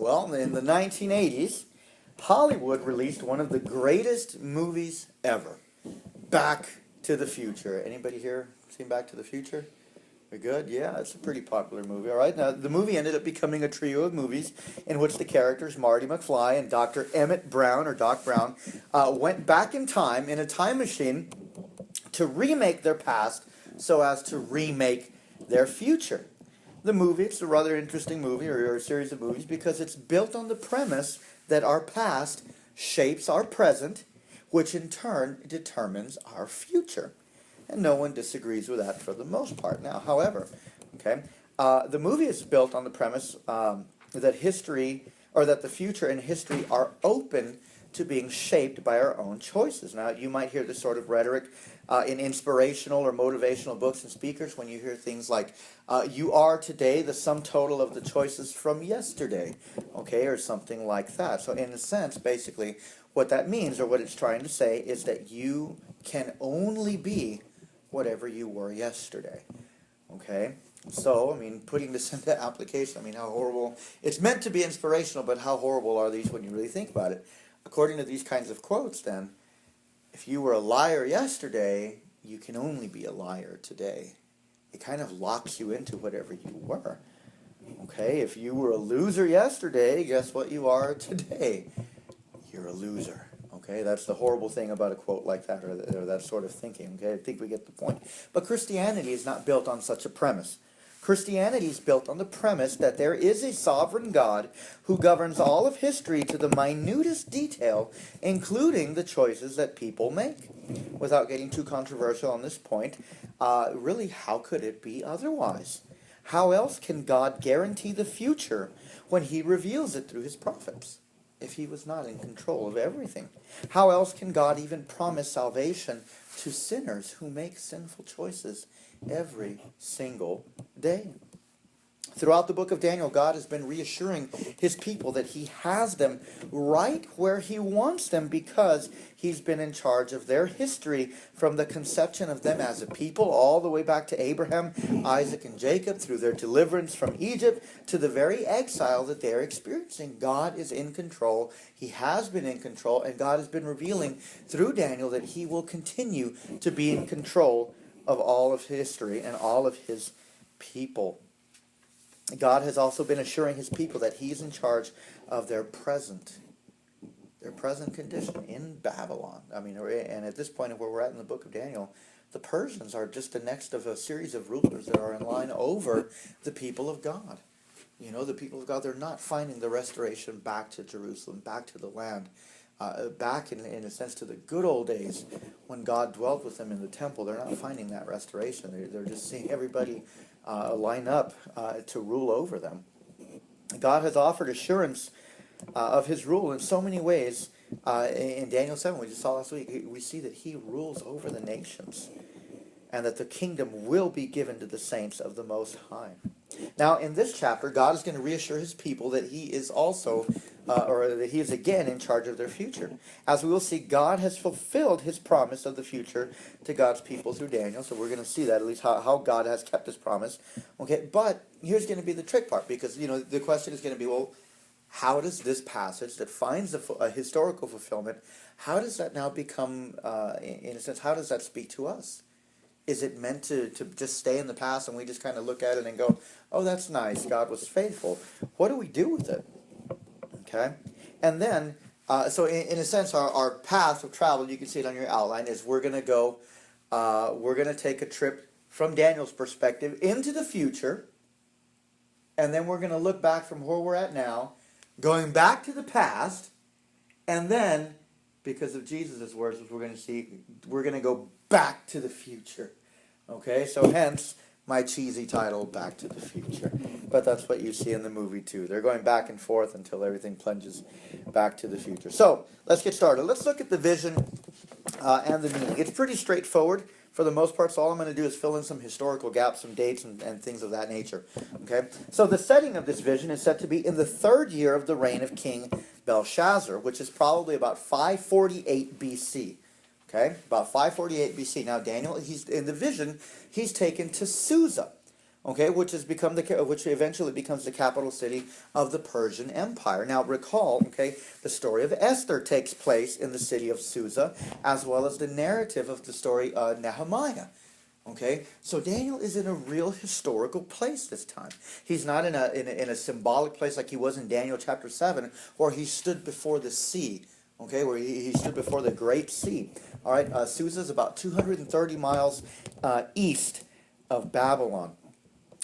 Well, in the 1980s, Hollywood released one of the greatest movies ever, Back to the Future. Anybody here seen Back to the Future? We're good? Yeah, it's a pretty popular movie. All right, now the movie ended up becoming a trio of movies in which the characters Marty McFly and Dr. Emmett Brown, or Doc Brown, went back in time in a time machine to remake their past so as to remake their future. The movie, it's a rather interesting movie, or a series of movies, because it's built on the premise that our past shapes our present, which in turn determines our future. And no one disagrees with that for the most part. Now, however, the movie is built on the premise that history, or that the future and history are open to being shaped by our own choices. Now, you might hear this sort of rhetoric in inspirational or motivational books and speakers when you hear things like, you are today the sum total of the choices from yesterday, or something like that. So in a sense, basically, what that means, or what it's trying to say, is that you can only be whatever you were yesterday, So, putting this into application, how horrible. It's meant to be inspirational, but how horrible are these when you really think about it? According to these kinds of quotes, then, if you were a liar yesterday, you can only be a liar today. It kind of locks you into whatever you were. If you were a loser yesterday, guess what you are today? You're a loser. That's the horrible thing about a quote like that, or that sort of thinking. I think we get the point. But Christianity is not built on such a premise. Christianity is built on the premise that there is a sovereign God who governs all of history to the minutest detail, including the choices that people make. Without getting too controversial on this point, really, how could it be otherwise? How else can God guarantee the future when he reveals it through his prophets, if he was not in control of everything? How else can God even promise salvation to sinners who make sinful choices every single day? Throughout the book of Daniel, God has been reassuring his people that he has them right where he wants them, because he's been in charge of their history from the conception of them as a people all the way back to Abraham, Isaac, and Jacob, through their deliverance from Egypt to the very exile that they're experiencing. God is in control. He has been in control, and God has been revealing through Daniel that he will continue to be in control of all of history and all of his people. God has also been assuring his people that he's in charge of their present condition in Babylon. And at this point of where we're at in the book of Daniel, the Persians are just the next of a series of rulers that are in line over the people of God. The people of God, they're not finding the restoration back to Jerusalem, back to the land, back in a sense to the good old days when God dwelt with them in the temple. They're not finding that restoration. They're just seeing everybody line up to rule over them. God has offered assurance of his rule in so many ways. In Daniel 7, we just saw last week, we see that he rules over the nations, and that the kingdom will be given to the saints of the Most High. Now, in this chapter, God is going to reassure his people that he is also, or that he is again in charge of their future. As we will see, God has fulfilled his promise of the future to God's people through Daniel. So we're going to see that, at least how God has kept his promise. But here's going to be the trick part, because, the question is going to be, well, how does this passage that finds a historical fulfillment, how does that now become, in a sense, how does that speak to us? Is it meant to just stay in the past and we just kind of look at it and go, oh, that's nice, God was faithful. What do we do with it? And then, so in a sense, our path of travel, you can see it on your outline, is we're going to take a trip from Daniel's perspective into the future, and then we're going to look back from where we're at now, going back to the past, and then, because of Jesus' words, which we're going to see, we're going to go back to the future. So hence my cheesy title, Back to the Future. But that's what you see in the movie too. They're going back and forth until everything plunges back to the future. So let's get started. Let's look at the vision and the meaning. It's pretty straightforward for the most part, so all I'm going to do is fill in some historical gaps, some dates, and things of that nature. So the setting of this vision is said to be in the 3rd year of the reign of King Belshazzar, which is probably about 548 BC. About 548 BC. Now Daniel, he's in the vision, he's taken to Susa, okay, which eventually becomes the capital city of the Persian Empire. Now recall, okay, the story of Esther takes place in the city of Susa, as well as the narrative of the story of Nehemiah. Okay, so Daniel is in a real historical place this time. He's not in a symbolic place like he was in Daniel chapter 7, where he stood before the sea. Okay, where he stood before the great sea. All right, Susa is about 230 miles east of Babylon.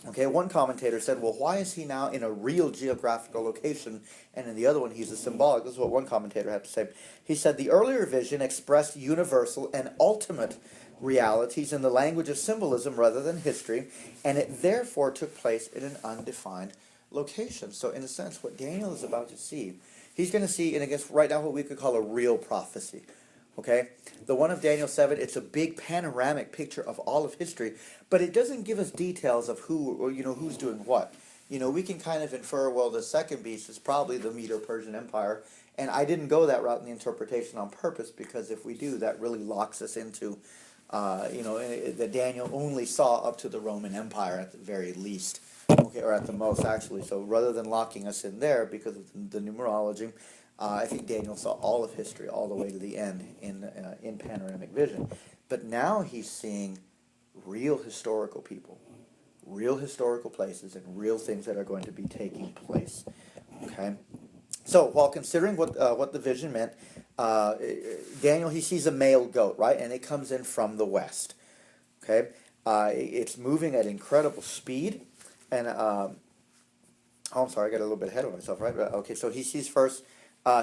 Okay, one commentator said, well, why is he now in a real geographical location, and in the other one he's a symbolic? This is what one commentator had to say. He said, the earlier vision expressed universal and ultimate realities in the language of symbolism rather than history, and it therefore took place in an undefined location. So in a sense, what Daniel is about to see, he's going to see, and I guess right now what we could call a real prophecy. Okay, the one of Daniel 7, it's a big panoramic picture of all of history, but it doesn't give us details of who, or who's doing what. We can kind of infer, well, the second beast is probably the Medo-Persian Empire, and I didn't go that route in the interpretation on purpose, because if we do, that really locks us into, that Daniel only saw up to the Roman Empire at the very least, okay, or at the most, actually. So rather than locking us in there because of the numerology, I think Daniel saw all of history all the way to the end in panoramic vision. But now he's seeing real historical people, real historical places, and real things that are going to be taking place. Okay? So while considering what the vision meant, Daniel, he sees a male goat, right? And it comes in from the west. Okay? It's moving at incredible speed. And, I'm sorry, I got a little bit ahead of myself, right? Okay, so he sees first...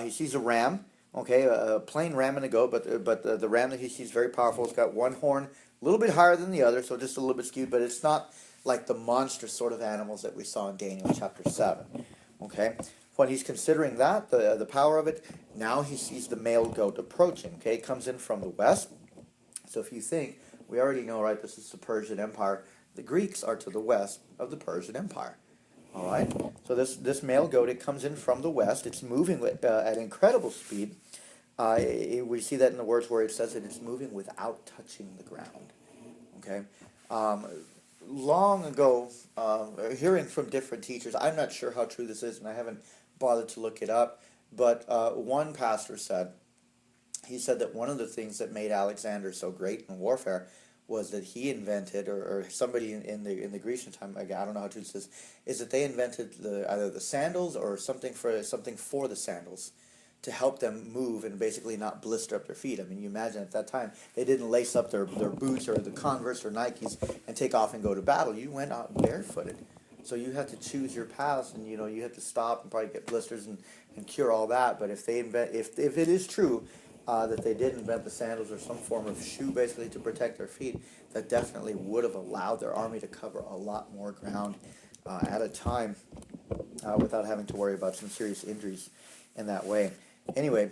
he sees a ram, okay, a plain ram and a goat, but the ram that he sees is very powerful. It's got one horn a little bit higher than the other, so just a little bit skewed, but it's not like the monstrous sort of animals that we saw in Daniel chapter 7, okay? When he's considering that, the power of it, now he sees the male goat approaching, okay? It comes in from the west. So if you think, we already know, right, this is the Persian Empire. The Greeks are to the west of the Persian Empire. All right, so this male goat, it comes in from the west. It's moving at incredible speed. We see that in the words where it says that it's moving without touching the ground. Okay, long ago, hearing from different teachers, I'm not sure how true this is, and I haven't bothered to look it up, but one pastor said, he said that one of the things that made Alexander so great in warfare was that he invented, or somebody in the Grecian time, I don't know how true this is that they invented either the sandals or something for the sandals to help them move and basically not blister up their feet. I mean, you imagine at that time they didn't lace up their boots or the Converse or Nikes and take off and go to battle. You went out barefooted, so you had to choose your paths, and you had to stop and probably get blisters and cure all that. But if it is true that they did invent the sandals or some form of shoe basically to protect their feet, that definitely would have allowed their army to cover a lot more ground at a time without having to worry about some serious injuries in that way. Anyway,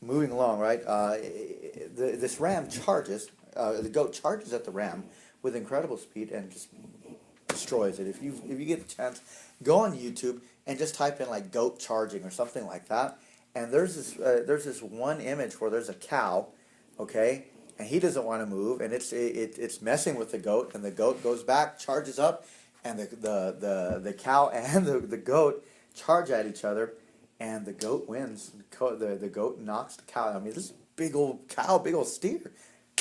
moving along, right, this ram charges, the goat charges at the ram with incredible speed and just destroys it. If you get the chance, go on YouTube and just type in like goat charging or something like that. And there's this one image where there's a cow, okay, and he doesn't want to move, and it's messing with the goat, and the goat goes back, charges up, and the cow and the goat charge at each other, and the goat wins. The goat knocks the cow. I mean, this big old cow, big old steer,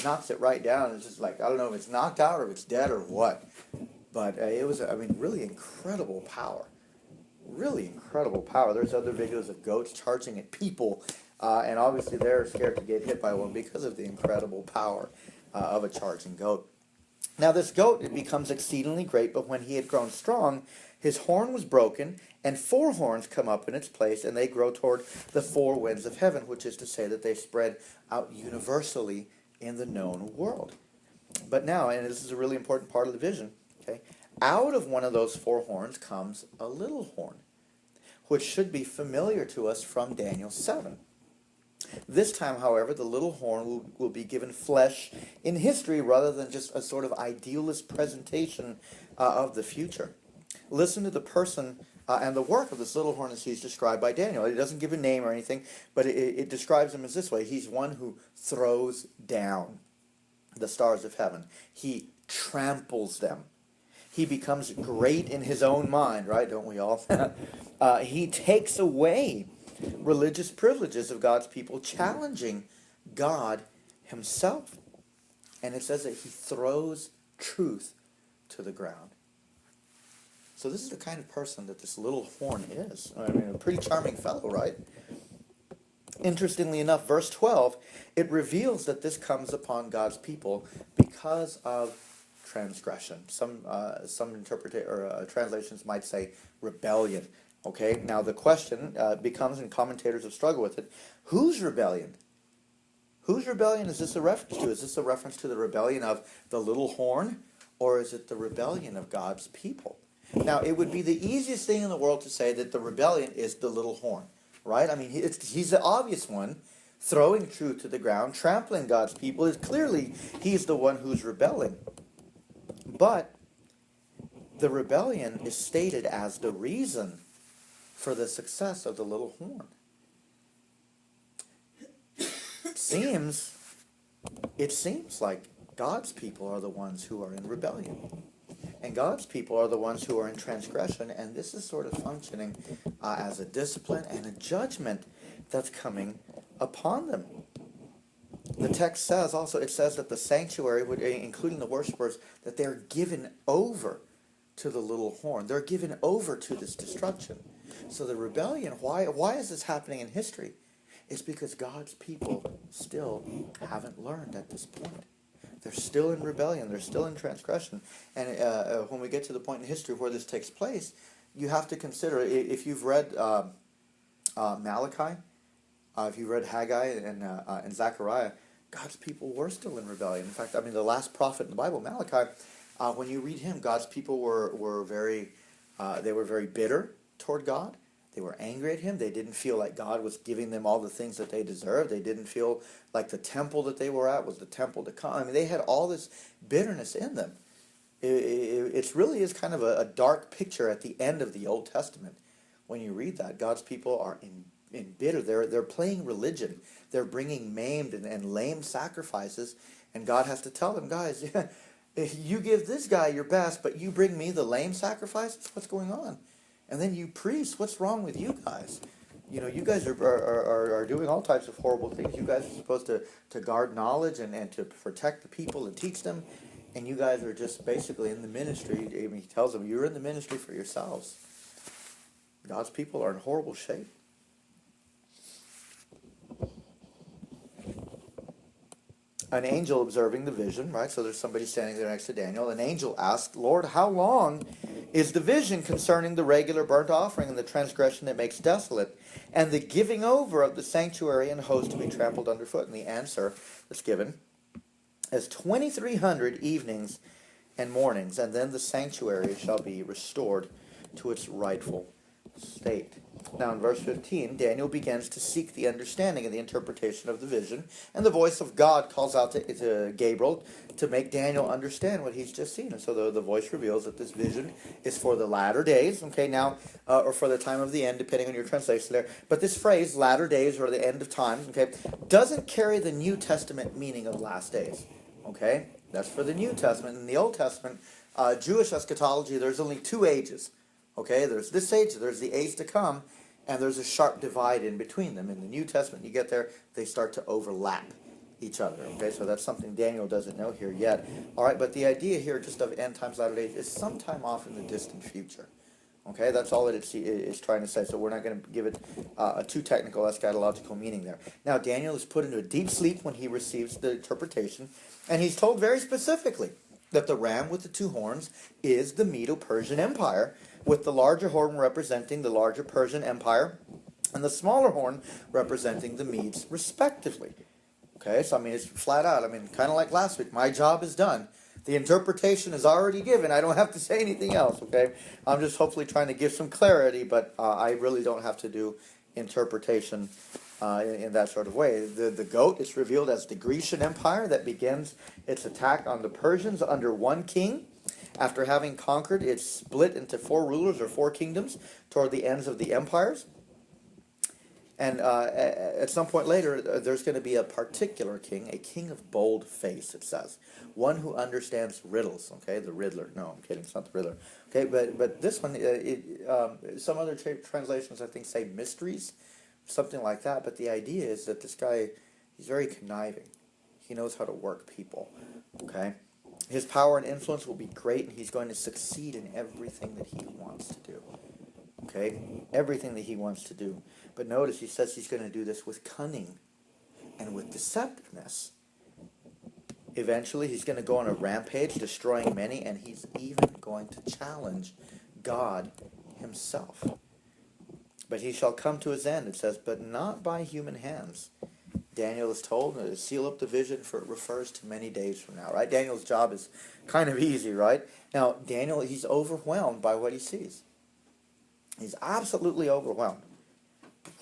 knocks it right down. It's just like, I don't know if it's knocked out or if it's dead or what, but it was, I mean, really incredible power. Really incredible power. There's other videos of goats charging at people, and obviously they're scared to get hit by one because of the incredible power of a charging goat. Now this goat, it becomes exceedingly great, but when he had grown strong, his horn was broken, and 4 horns come up in its place, and they grow toward the 4 winds of heaven, which is to say that they spread out universally in the known world. But now, and this is a really important part of the vision, okay, out of one of those 4 horns comes a little horn, which should be familiar to us from Daniel 7. This time, however, the little horn will be given flesh in history rather than just a sort of idealist presentation of the future. Listen to the person and the work of this little horn as he's described by Daniel. It doesn't give a name or anything, but it describes him as this way. He's one who throws down the stars of heaven. He tramples them. he becomes great in his own mind, right? Don't we all? He takes away religious privileges of God's people, challenging God himself. And it says that he throws truth to the ground. So this is the kind of person that this little horn is. I mean, a pretty charming fellow, right? Interestingly enough, verse 12, it reveals that this comes upon God's people because of transgression. Some translations might say rebellion. Okay, now the question becomes, and commentators have struggled with it, whose rebellion? Whose rebellion is this a reference to? Is this a reference to the rebellion of the little horn, or is it the rebellion of God's people? Now, it would be the easiest thing in the world to say that the rebellion is the little horn, right? I mean, he's the obvious one, throwing truth to the ground, trampling God's people. Is clearly, he's the one who's rebelling. But the rebellion is stated as the reason for the success of the little horn. It seems like God's people are the ones who are in rebellion. And God's people are the ones who are in transgression, and this is sort of functioning as a discipline and a judgment that's coming upon them. The text says also, it says that the sanctuary, including the worshipers, that they're given over to the little horn. They're given over to this destruction. So the rebellion, why is this happening in history? It's because God's people still haven't learned at this point. They're still in rebellion. They're still in transgression. And when we get to the point in history where this takes place, you have to consider, if you've read Malachi, if you've read Haggai and Zechariah, God's people were still in rebellion. In fact, I mean, the last prophet in the Bible, Malachi, when you read him, God's people were very bitter toward God. They were angry at him. They didn't feel like God was giving them all the things that they deserved. They didn't feel like the temple that they were at was the temple to come. I mean, they had all this bitterness in them. It really is kind of a dark picture at the end of the Old Testament. When you read that, God's people are in bitter. They're playing religion. They're bringing maimed and lame sacrifices, and God has to tell them, guys, you give this guy your best, but you bring me the lame sacrifices? What's going on? And then you priests, what's wrong with you guys? You know, you guys are doing all types of horrible things. You guys are supposed to guard knowledge and to protect the people and teach them. And you guys are just basically in the ministry. I mean, he tells them, you're in the ministry for yourselves. God's people are in horrible shape. An angel observing the vision, right? So there's somebody standing there next to Daniel. An angel asked, Lord, how long is the vision concerning the regular burnt offering and the transgression that makes desolate, and the giving over of the sanctuary and host to be trampled underfoot? And the answer that's given is 2,300 evenings and mornings, and then the sanctuary shall be restored to its rightful state. Now in verse 15, Daniel begins to seek the understanding and the interpretation of the vision, and the voice of God calls out to Gabriel to make Daniel understand what he's just seen. And so the voice reveals that this vision is for the latter days, okay, now, or for the time of the end, depending on your translation there. But this phrase, latter days or the end of times, okay, doesn't carry the New Testament meaning of last days, okay? That's for the New Testament. In the Old Testament, Jewish eschatology, there's only two ages. Okay, there's this age, there's the age to come, and there's a sharp divide in between them. In the New Testament, you get there, they start to overlap each other. Okay, so that's something Daniel doesn't know here yet. All right, but the idea here just of end times, latter days is sometime off in the distant future. Okay, that's all that it's trying to say. So we're not going to give it a too technical eschatological meaning there. Now, Daniel is put into a deep sleep when he receives the interpretation, and he's told very specifically that the ram with the two horns is the Medo-Persian Empire, with the larger horn representing the larger Persian Empire, and the smaller horn representing the Medes, respectively. Okay, so I mean, it's flat out. I mean, kind of like last week, my job is done. The interpretation is already given. I don't have to say anything else, okay? I'm just hopefully trying to give some clarity, but I really don't have to do interpretation in that sort of way. The goat is revealed as the Grecian Empire that begins its attack on the Persians under one king. After having conquered, it's split into four rulers or four kingdoms toward the ends of the empires. And at some point later, there's going to be a particular king, a king of bold face, it says. One who understands riddles, okay? The Riddler. No, I'm kidding, it's not the Riddler. Okay, but this one, some other translations, I think, say mysteries, something like that. But the idea is that this guy, he's very conniving. He knows how to work people, okay? His power and influence will be great, and he's going to succeed in everything that he wants to do. Okay? Everything that he wants to do. But notice he says he's going to do this with cunning and with deceptiveness. Eventually, he's going to go on a rampage, destroying many, and he's even going to challenge God himself. But he shall come to his end, it says, but not by human hands. Daniel is told to seal up the vision, for it refers to many days from now, right? Daniel's job is kind of easy, right? Now, Daniel, he's overwhelmed by what he sees. He's absolutely overwhelmed.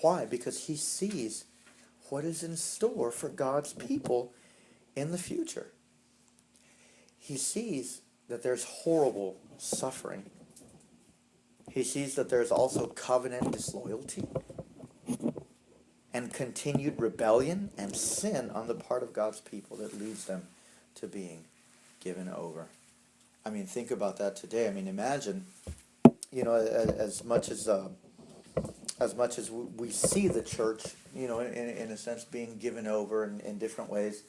Why? Because he sees what is in store for God's people in the future. He sees that there's horrible suffering. He sees that there's also covenant disloyalty and continued rebellion and sin on the part of God's people that leads them to being given over. I mean, think about that today. I mean, imagine, as much as we see the church, in a sense, being given over in different ways,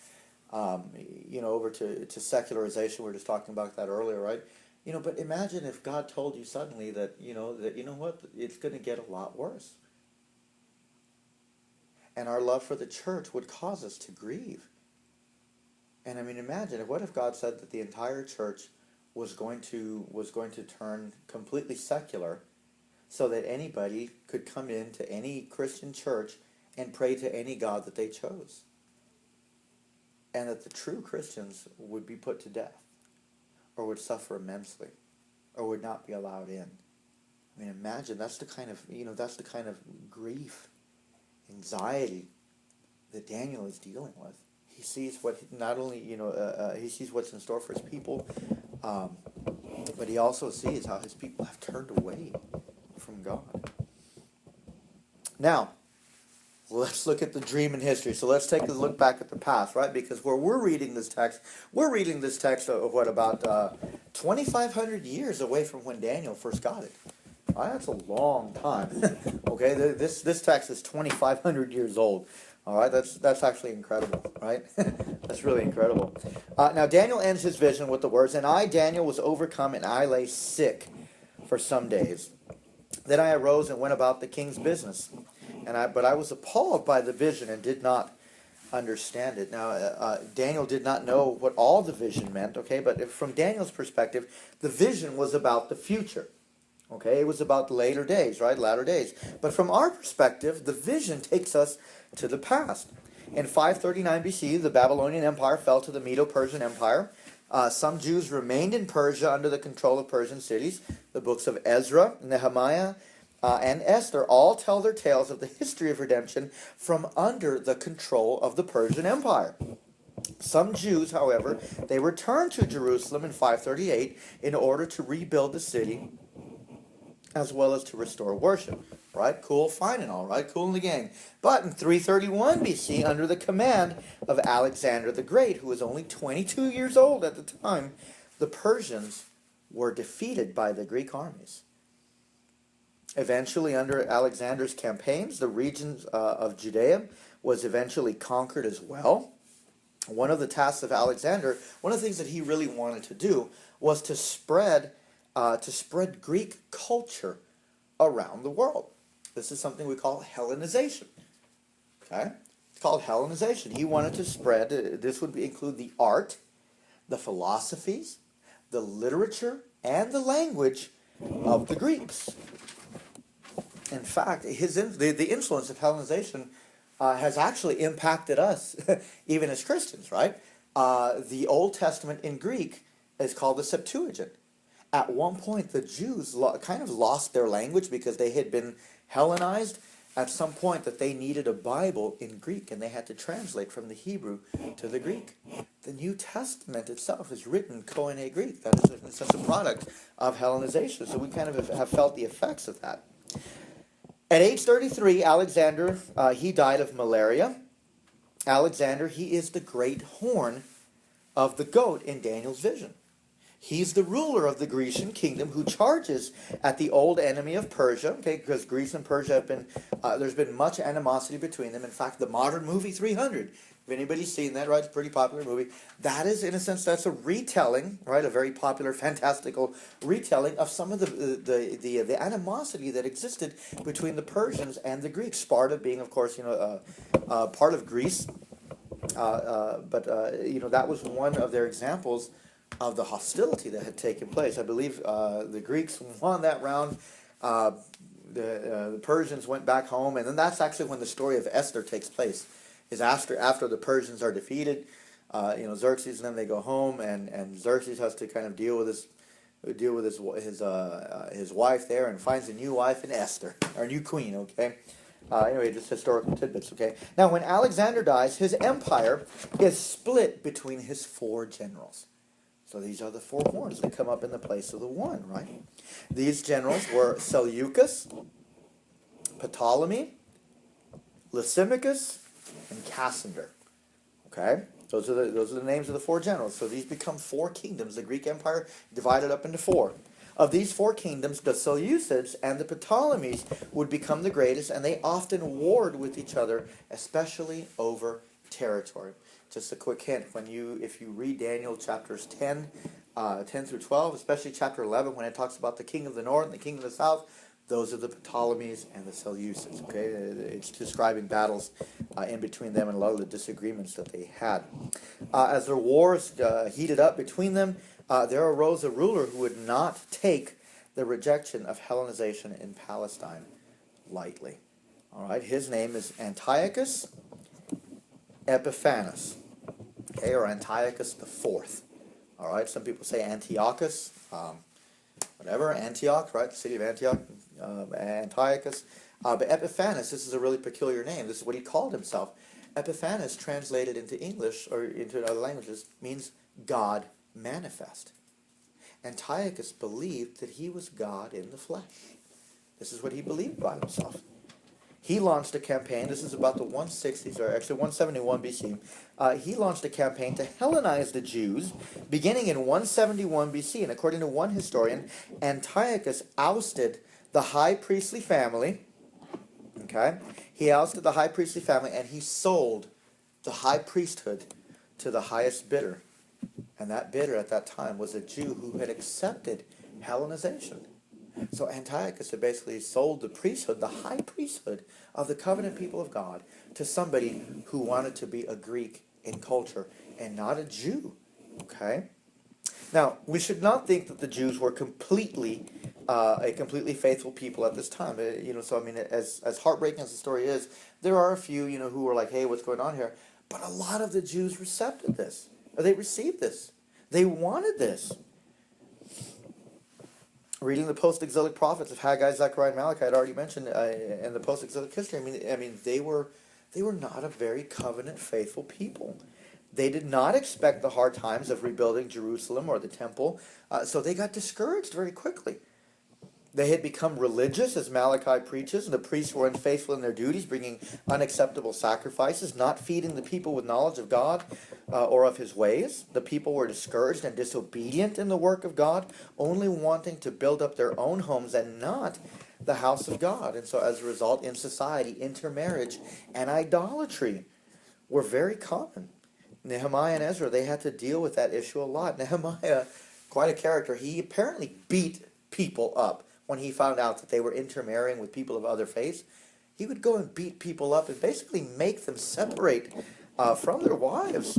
over to secularization. We were just talking about that earlier, right? But imagine if God told you suddenly that, it's going to get a lot worse. And our love for the church would cause us to grieve. And I mean, imagine, what if God said that the entire church was going to turn completely secular, so that anybody could come into any Christian church and pray to any god that they chose, and that the true Christians would be put to death, or would suffer immensely, or would not be allowed in. I mean, imagine, that's the kind of grief, anxiety that Daniel is dealing with. He sees what not only he sees what's in store for his people, but he also sees how his people have turned away from God. Now, let's look at the dream in history. So let's take a look back at the past, right? Because where we're reading this text of what, about 2,500 years away from when Daniel first got it. Right? That's a long time. Okay, this text is 2,500 years old. All right, that's actually incredible, right? That's really incredible. Now, Daniel ends his vision with the words, "And I, Daniel, was overcome, and I lay sick for some days. Then I arose and went about the king's business. But I was appalled by the vision and did not understand it." Now, Daniel did not know what all the vision meant, okay? But from Daniel's perspective, the vision was about the future. Okay, it was about the later days, right? Latter days. But from our perspective, the vision takes us to the past. In 539 BC, the Babylonian Empire fell to the Medo-Persian Empire. Some Jews remained in Persia under the control of Persian cities. The books of Ezra, Nehemiah, and Esther all tell their tales of the history of redemption from under the control of the Persian Empire. Some Jews, however, they returned to Jerusalem in 538 in order to rebuild the city, as well as to restore worship. Right? Cool, fine and all, right? Cool in the gang. But in 331 BC, under the command of Alexander the Great, who was only 22 years old at the time, the Persians were defeated by the Greek armies. Eventually, under Alexander's campaigns, the regions of Judea was eventually conquered as well. One of the tasks of Alexander, one of the things that he really wanted to do, was to spread Greek culture around the world. This is something we call Hellenization. Okay? It's called Hellenization. He wanted to spread, this would include the art, the philosophies, the literature, and the language of the Greeks. In fact, the influence of Hellenization has actually impacted us, even as Christians, right? The Old Testament in Greek is called the Septuagint. At one point, the Jews kind of lost their language because they had been Hellenized. At some point, that they needed a Bible in Greek, and they had to translate from the Hebrew to the Greek. The New Testament itself is written Koine Greek. That is, in a sense, a product of Hellenization. So we kind of have felt the effects of that. At age 33, Alexander, he died of malaria. Alexander, he is the great horn of the goat in Daniel's vision. He's the ruler of the Grecian kingdom who charges at the old enemy of Persia, okay, because Greece and Persia have been, there's been much animosity between them. In fact, the modern movie 300, if anybody's seen that, right, it's a pretty popular movie. That is, in a sense, that's a retelling, right, a very popular, fantastical retelling of some of the animosity that existed between the Persians and the Greeks. Sparta being, of course, part of Greece, but that was one of their examples of the hostility that had taken place. I believe the Greeks won that round. The Persians went back home, and then that's actually when the story of Esther takes place. Is after the Persians are defeated, Xerxes and them, they go home, and Xerxes has to kind of deal with his wife there, and finds a new wife in Esther, or a new queen. Okay. Anyway, just historical tidbits. Okay. Now, when Alexander dies, his empire is split between his 4 generals. So these are the 4 horns that come up in the place of the one, right? These generals were Seleucus, Ptolemy, Lysimachus, and Cassander. Okay? Those are the names of the 4 generals. So these become 4 kingdoms. The Greek Empire divided up into 4. Of these 4 kingdoms, the Seleucids and the Ptolemies would become the greatest, and they often warred with each other, especially over territory. Just a quick hint, if you read Daniel chapters 10 through 12, especially chapter 11, when it talks about the king of the north and the king of the south, those are the Ptolemies and the Seleucids. Okay, it's describing battles in between them and a lot of the disagreements that they had. As their wars heated up between them, there arose a ruler who would not take the rejection of Hellenization in Palestine lightly. All right, his name is Antiochus Epiphanes, okay, or Antiochus the Fourth. All right, some people say Antiochus, whatever, Antioch, right, the city of Antioch, Antiochus. But Epiphanes, this is a really peculiar name. This is what he called himself. Epiphanes, translated into English or into other languages, means God manifest. Antiochus believed that he was God in the flesh. This is what he believed about himself. He launched a campaign, this is about the 160s, or actually 171 BC. He launched a campaign to Hellenize the Jews, beginning in 171 BC. And according to one historian, Antiochus ousted the high priestly family. Okay? He ousted the high priestly family, and he sold the high priesthood to the highest bidder. And that bidder at that time was a Jew who had accepted Hellenization. So Antiochus had basically sold the priesthood, the high priesthood of the covenant people of God, to somebody who wanted to be a Greek in culture and not a Jew. Okay? Now, we should not think that the Jews were a completely faithful people at this time. So I mean, as heartbreaking as the story is, there are a few, who were like, hey, what's going on here? But a lot of the Jews received this. Or they received this. They wanted this. Reading the post-exilic prophets of Haggai, Zechariah, and Malachi, I'd already mentioned, and the post-exilic history. I mean, they were not a very covenant-faithful people. They did not expect the hard times of rebuilding Jerusalem or the temple, so they got discouraged very quickly. They had become religious, as Malachi preaches, and the priests were unfaithful in their duties, bringing unacceptable sacrifices, not feeding the people with knowledge of God or of his ways. The people were discouraged and disobedient in the work of God, only wanting to build up their own homes and not the house of God. And so as a result, in society, intermarriage and idolatry were very common. Nehemiah and Ezra, they had to deal with that issue a lot. Nehemiah, quite a character, he apparently beat people up when he found out that they were intermarrying with people of other faiths. He would go and beat people up and basically make them separate from their wives.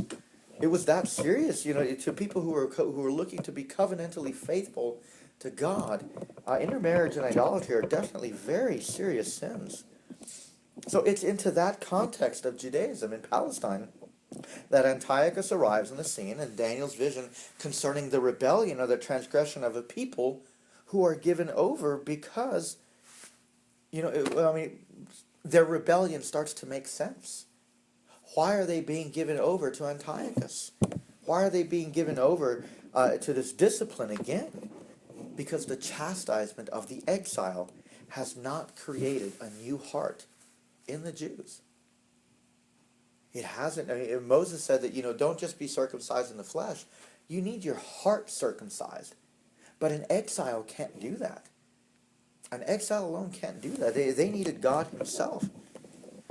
It was that serious, to people who were looking to be covenantally faithful to God. Intermarriage and idolatry are definitely very serious sins. So it's into that context of Judaism in Palestine that Antiochus arrives on the scene, and Daniel's vision concerning the rebellion or the transgression of a people who are given over because, their rebellion starts to make sense. Why are they being given over to Antiochus? Why are they being given over to this discipline again? Because the chastisement of the exile has not created a new heart in the Jews. It hasn't. I mean, Moses said that, don't just be circumcised in the flesh. You need your heart circumcised. But an exile can't do that. An exile alone can't do that. They needed God himself.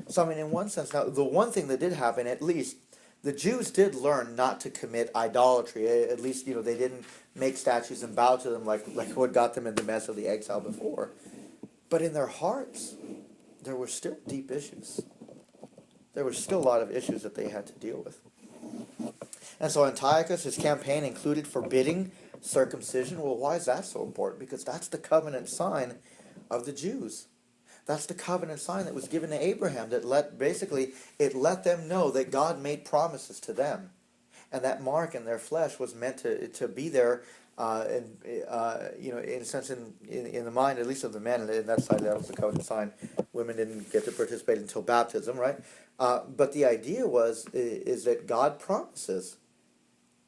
So, I mean, in one sense, now, the one thing that did happen, at least, the Jews did learn not to commit idolatry. At least, they didn't make statues and bow to them like what got them in the mess of the exile before. But in their hearts, there were still deep issues. There were still a lot of issues that they had to deal with. And so Antiochus, his campaign included forbidding circumcision. Well, why is that so important? Because that's the covenant sign of the Jews. That's the covenant sign that was given to Abraham that let them know that God made promises to them. And that mark in their flesh was meant to be there, in a sense, in the mind, at least of the men. And that side, that was the covenant sign. Women didn't get to participate until baptism, right? But the idea is that God promises,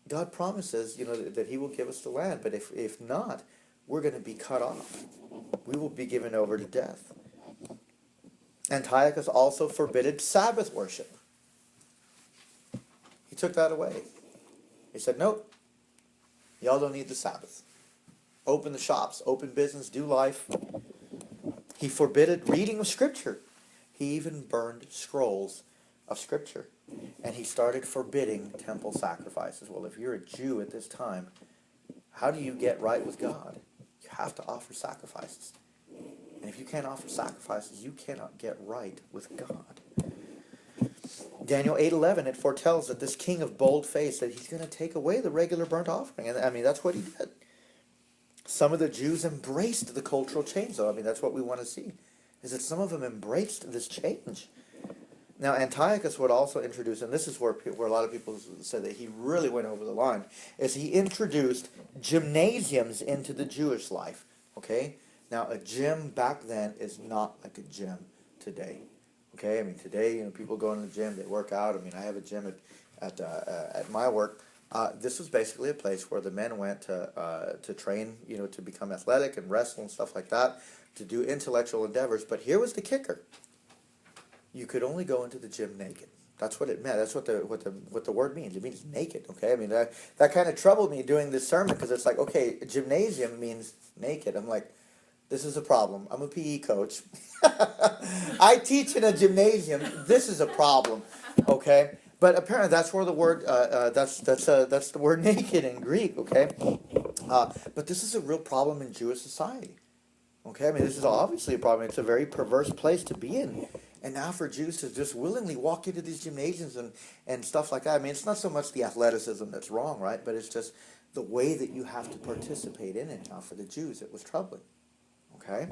that he will give us the land. But if not, we're going to be cut off. We will be given over to death. Antiochus also forbidded Sabbath worship. He took that away. He said, nope, y'all don't need the Sabbath. Open the shops, open business, do life. He forbidded reading of Scripture. He even burned scrolls of Scripture. And he started forbidding temple sacrifices. Well, if you're a Jew at this time, how do you get right with God? You have to offer sacrifices. And if you can't offer sacrifices, you cannot get right with God. Daniel 8:11, it foretells that this king of bold face, that he's going to take away the regular burnt offering. And I mean, that's what he did. Some of the Jews embraced the cultural change, though. I mean, that's what we want to see, is that some of them embraced this change. Now, Antiochus would also introduce, and this is where a lot of people say that he really went over the line, is he introduced gymnasiums into the Jewish life. Okay? Now, a gym back then is not like a gym today. Okay, I mean, today, people go in the gym, they work out. I mean, I have a gym at my work. This was basically a place where the men went to train, to become athletic and wrestle and stuff like that, to do intellectual endeavors. But here was the kicker: you could only go into the gym naked. That's what it meant. That's what the word means. It means naked. Okay, I mean that kind of troubled me doing this sermon, because it's like, okay, gymnasium means naked. I'm like, this is a problem. I'm a PE coach. I teach in a gymnasium. This is a problem, okay? But apparently that's where the word that's the word naked in Greek, okay? But this is a real problem in Jewish society, okay? I mean, this is obviously a problem. It's a very perverse place to be in. And now for Jews to just willingly walk into these gymnasiums and stuff like that. I mean, it's not so much the athleticism that's wrong, right? But it's just the way that you have to participate in it. Now for the Jews, it was troubling. Okay.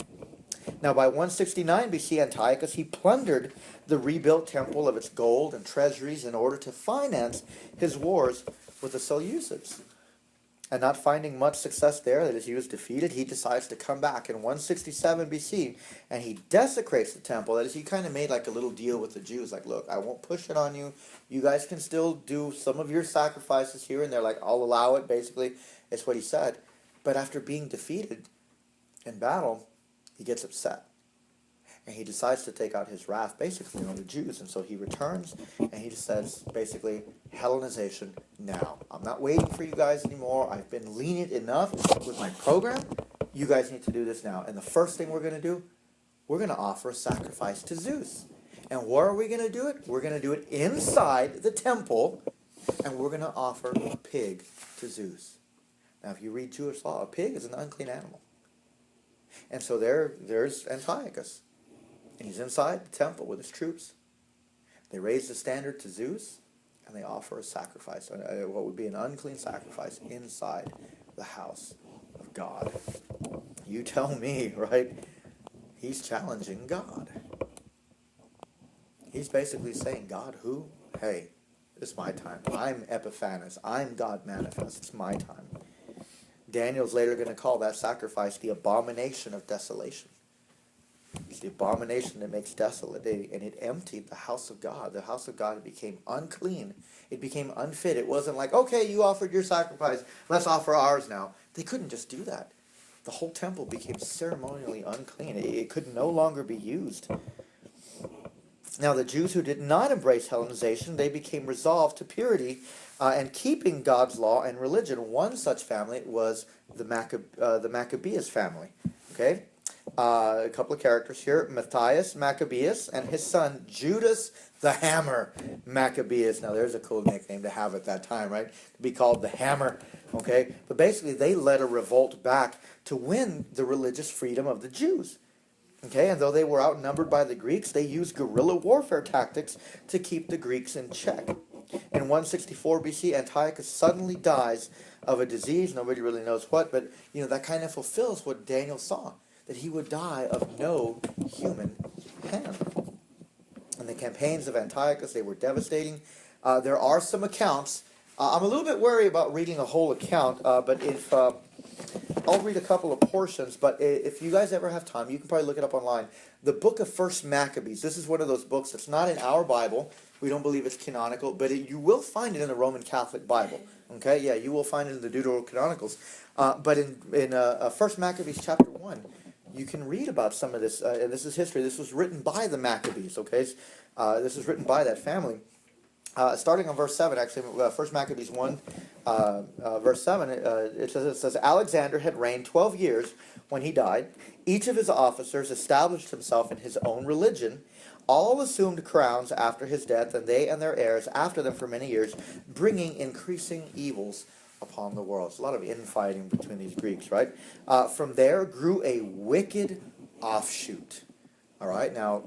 Now, by 169 BC, Antiochus, he plundered the rebuilt temple of its gold and treasuries in order to finance his wars with the Seleucids. And not finding much success there, that is, he was defeated, he decides to come back in 167 BC, and he desecrates the temple. That is, he kind of made like a little deal with the Jews, like, look, I won't push it on you. You guys can still do some of your sacrifices here and there, like, I'll allow it, basically. It's what he said. But after being defeated in battle, he gets upset. And he decides to take out his wrath basically on the Jews. And so he returns and he just says, basically, Hellenization now. I'm not waiting for you guys anymore. I've been lenient enough with my program. You guys need to do this now. And the first thing we're going to do, we're going to offer a sacrifice to Zeus. And where are we going to do it? We're going to do it inside the temple. And we're going to offer a pig to Zeus. Now, if you read Jewish law, a pig is an unclean animal. And so there's Antiochus. And he's inside the temple with his troops. They raise the standard to Zeus, and they offer a sacrifice, what would be an unclean sacrifice, inside the house of God. You tell me, right? He's challenging God. He's basically saying, God, who? Hey, it's my time. I'm Epiphanes. I'm God manifest. It's my time. Daniel's later going to call that sacrifice the abomination of desolation. It's the abomination that makes desolate. And it emptied the house of God. The house of God became unclean. It became unfit. It wasn't like, okay, you offered your sacrifice. Let's offer ours now. They couldn't just do that. the whole temple became ceremonially unclean. It could no longer be used. Now, the Jews who did not embrace Hellenization, they became resolved to purity and keeping God's law and religion. One such family was the Maccabeus family. Okay, a couple of characters here: Matthias Maccabeus and his son Judas the Hammer Maccabeus. Now, there's a cool nickname to have at that time, right? To be called the Hammer. Okay, but basically, they led a revolt back to win the religious freedom of the Jews. Okay, and though they were outnumbered by the Greeks, they used guerrilla warfare tactics to keep the Greeks in check. In 164 BC, Antiochus suddenly dies of a disease. Nobody really knows what, but that kind of fulfills what Daniel saw, that he would die of no human hand. And the campaigns of Antiochus, they were devastating. There are some accounts. I'm a little bit wary about reading a whole account, but if I'll read a couple of portions, but if you guys ever have time, you can probably look it up online. The book of First Maccabees. This is one of those books that's not in our Bible. We don't believe it's canonical, but you will find it in the Roman Catholic Bible. Okay, yeah, you will find it in the Deuterocanonicals. But in First Maccabees chapter 1, you can read about some of this, and this is history. This was written by the Maccabees, okay? This was written by that family. Starting on verse 7, actually, 1 Maccabees 1, verse 7, it says, Alexander had reigned 12 years when he died. Each of his officers established himself in his own religion. All assumed crowns after his death, and they and their heirs after them for many years, bringing increasing evils upon the world. It's a lot of infighting between these Greeks, right? From there grew a wicked offshoot. All right, now,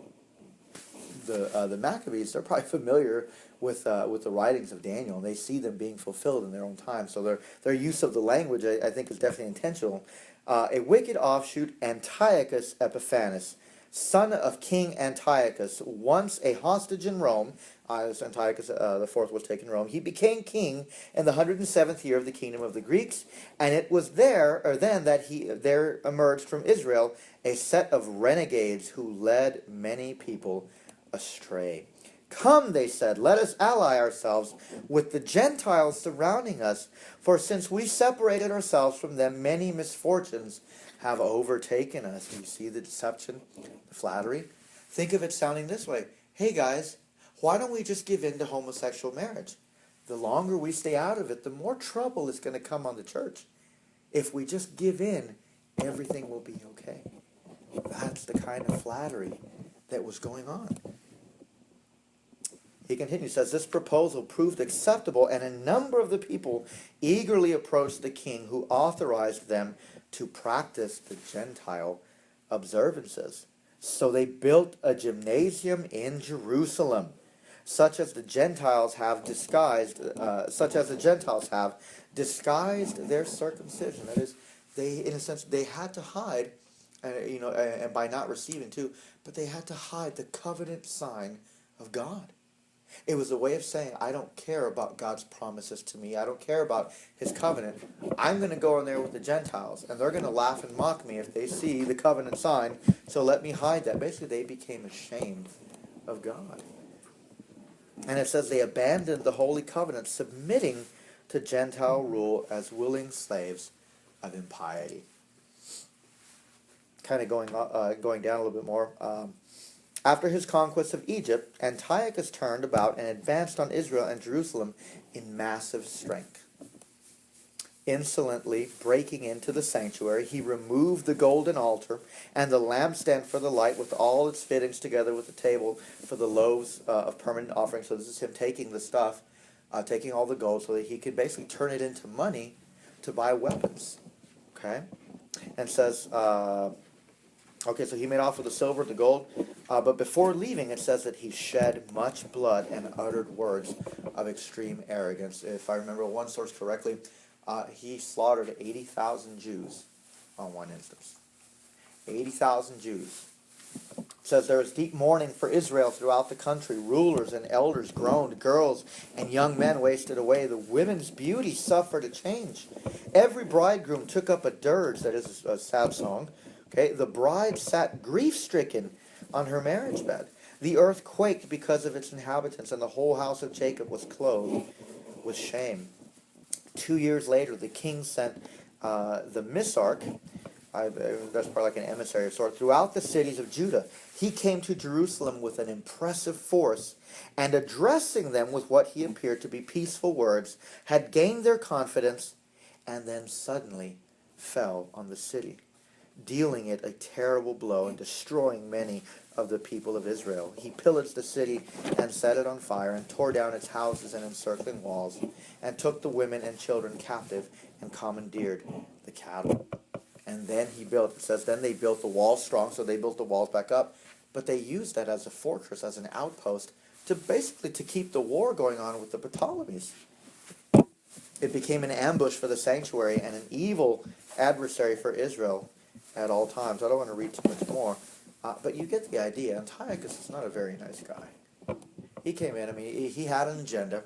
the Maccabees, they're probably familiar with the writings of Daniel, and they see them being fulfilled in their own time. So their use of the language, I think, is definitely intentional. A wicked offshoot, Antiochus Epiphanes, son of King Antiochus, once a hostage in Rome. As Antiochus the fourth was taken Rome, he became king in the 107th year of the kingdom of the Greeks, and it was then that there emerged from Israel a set of renegades who led many people astray. Come, they said, let us ally ourselves with the Gentiles surrounding us, for since we separated ourselves from them, many misfortunes have overtaken us. You see the deception, the flattery? Think of it sounding this way. Hey guys, why don't we just give in to homosexual marriage? The longer we stay out of it, the more trouble is going to come on the church. If we just give in, everything will be okay. That's the kind of flattery that was going on. He continues, says, this proposal proved acceptable, and a number of the people eagerly approached the king, who authorized them to practice the Gentile observances. So they built a gymnasium in Jerusalem, such as the Gentiles have disguised their circumcision. That is, in a sense, they had to hide, and by not receiving too, but they had to hide the covenant sign of God. It was a way of saying, I don't care about God's promises to me. I don't care about his covenant. I'm going to go in there with the Gentiles, and they're going to laugh and mock me if they see the covenant sign, so let me hide that. Basically, they became ashamed of God. And it says they abandoned the holy covenant, submitting to Gentile rule as willing slaves of impiety. Kind of going down a little bit more. After his conquest of Egypt, Antiochus turned about and advanced on Israel and Jerusalem in massive strength. Insolently breaking into the sanctuary, he removed the golden altar and the lampstand for the light with all its fittings, together with the table for the loaves of permanent offering. So this is him taking the stuff, taking all the gold, so that he could basically turn it into money to buy weapons. Okay? And says... Okay, so he made off with the silver, the gold, but before leaving, it says that he shed much blood and uttered words of extreme arrogance. If I remember one source correctly, he slaughtered 80,000 Jews on one instance. 80,000 Jews. It says there is deep mourning for Israel throughout the country. Rulers and elders groaned, girls and young men wasted away. The women's beauty suffered a change. Every bridegroom took up a dirge, that is a sad song. Okay, the bride sat grief-stricken on her marriage bed. The earth quaked because of its inhabitants, and the whole house of Jacob was clothed with shame. 2 years later, the king sent the Misarch that's probably like an emissary of sorts, throughout the cities of Judah. He came to Jerusalem with an impressive force, and addressing them with what he appeared to be peaceful words, had gained their confidence, and then suddenly fell on the city, dealing it a terrible blow and destroying many of the people of Israel. He pillaged the city and set it on fire, and tore down its houses and encircling walls, and took the women and children captive, and commandeered the cattle. And then he built, it says, then they built the walls strong, so they built the walls back up, but they used that as a fortress, as an outpost, to basically to keep the war going on with the Ptolemies. It became an ambush for the sanctuary and an evil adversary for Israel at all times. I don't want to read too much more, but you get the idea. Antiochus is not a very nice guy. He came in, I mean, he had an agenda.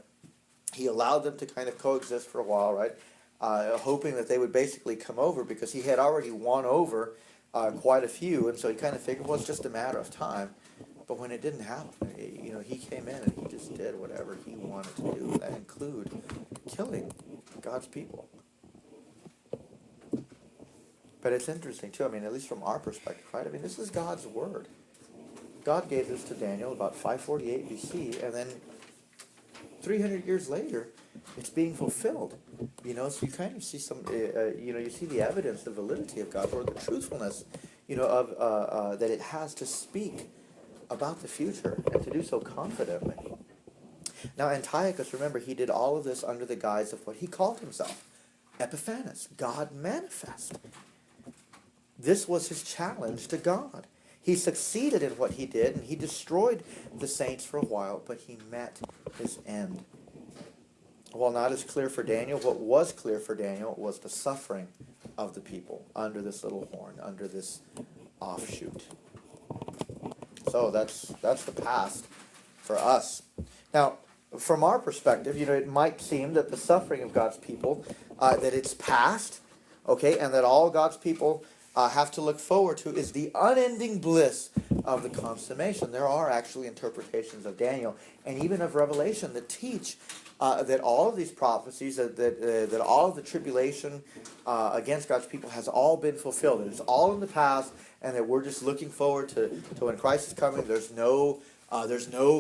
He allowed them to kind of coexist for a while, right? Hoping that they would basically come over, because he had already won over quite a few, and so he kind of figured, well, it's just a matter of time. But when it didn't happen, he came in and he just did whatever he wanted to do. That include killing God's people. But it's interesting too. I mean, at least from our perspective, right? I mean, this is God's word. God gave this to Daniel about 548 BC, and then 300 years later, it's being fulfilled. So you kind of see some, you see the evidence, the validity of God's word, the truthfulness, of that it has to speak about the future, and to do so confidently. Now Antiochus, remember, he did all of this under the guise of what he called himself, Epiphanes, God manifest. This was his challenge to God. He succeeded in what he did, and he destroyed the saints for a while, but he met his end. While not as clear for Daniel, what was clear for Daniel was the suffering of the people under this little horn, under this offshoot. So that's the past for us. Now, from our perspective, it might seem that the suffering of God's people, that it's past, okay, and that all God's people have to look forward to is the unending bliss of the consummation. There are actually interpretations of Daniel and even of Revelation that teach that all of these prophecies, that all of the tribulation against God's people has all been fulfilled. That it's all in the past, and that we're just looking forward to when Christ is coming. There's no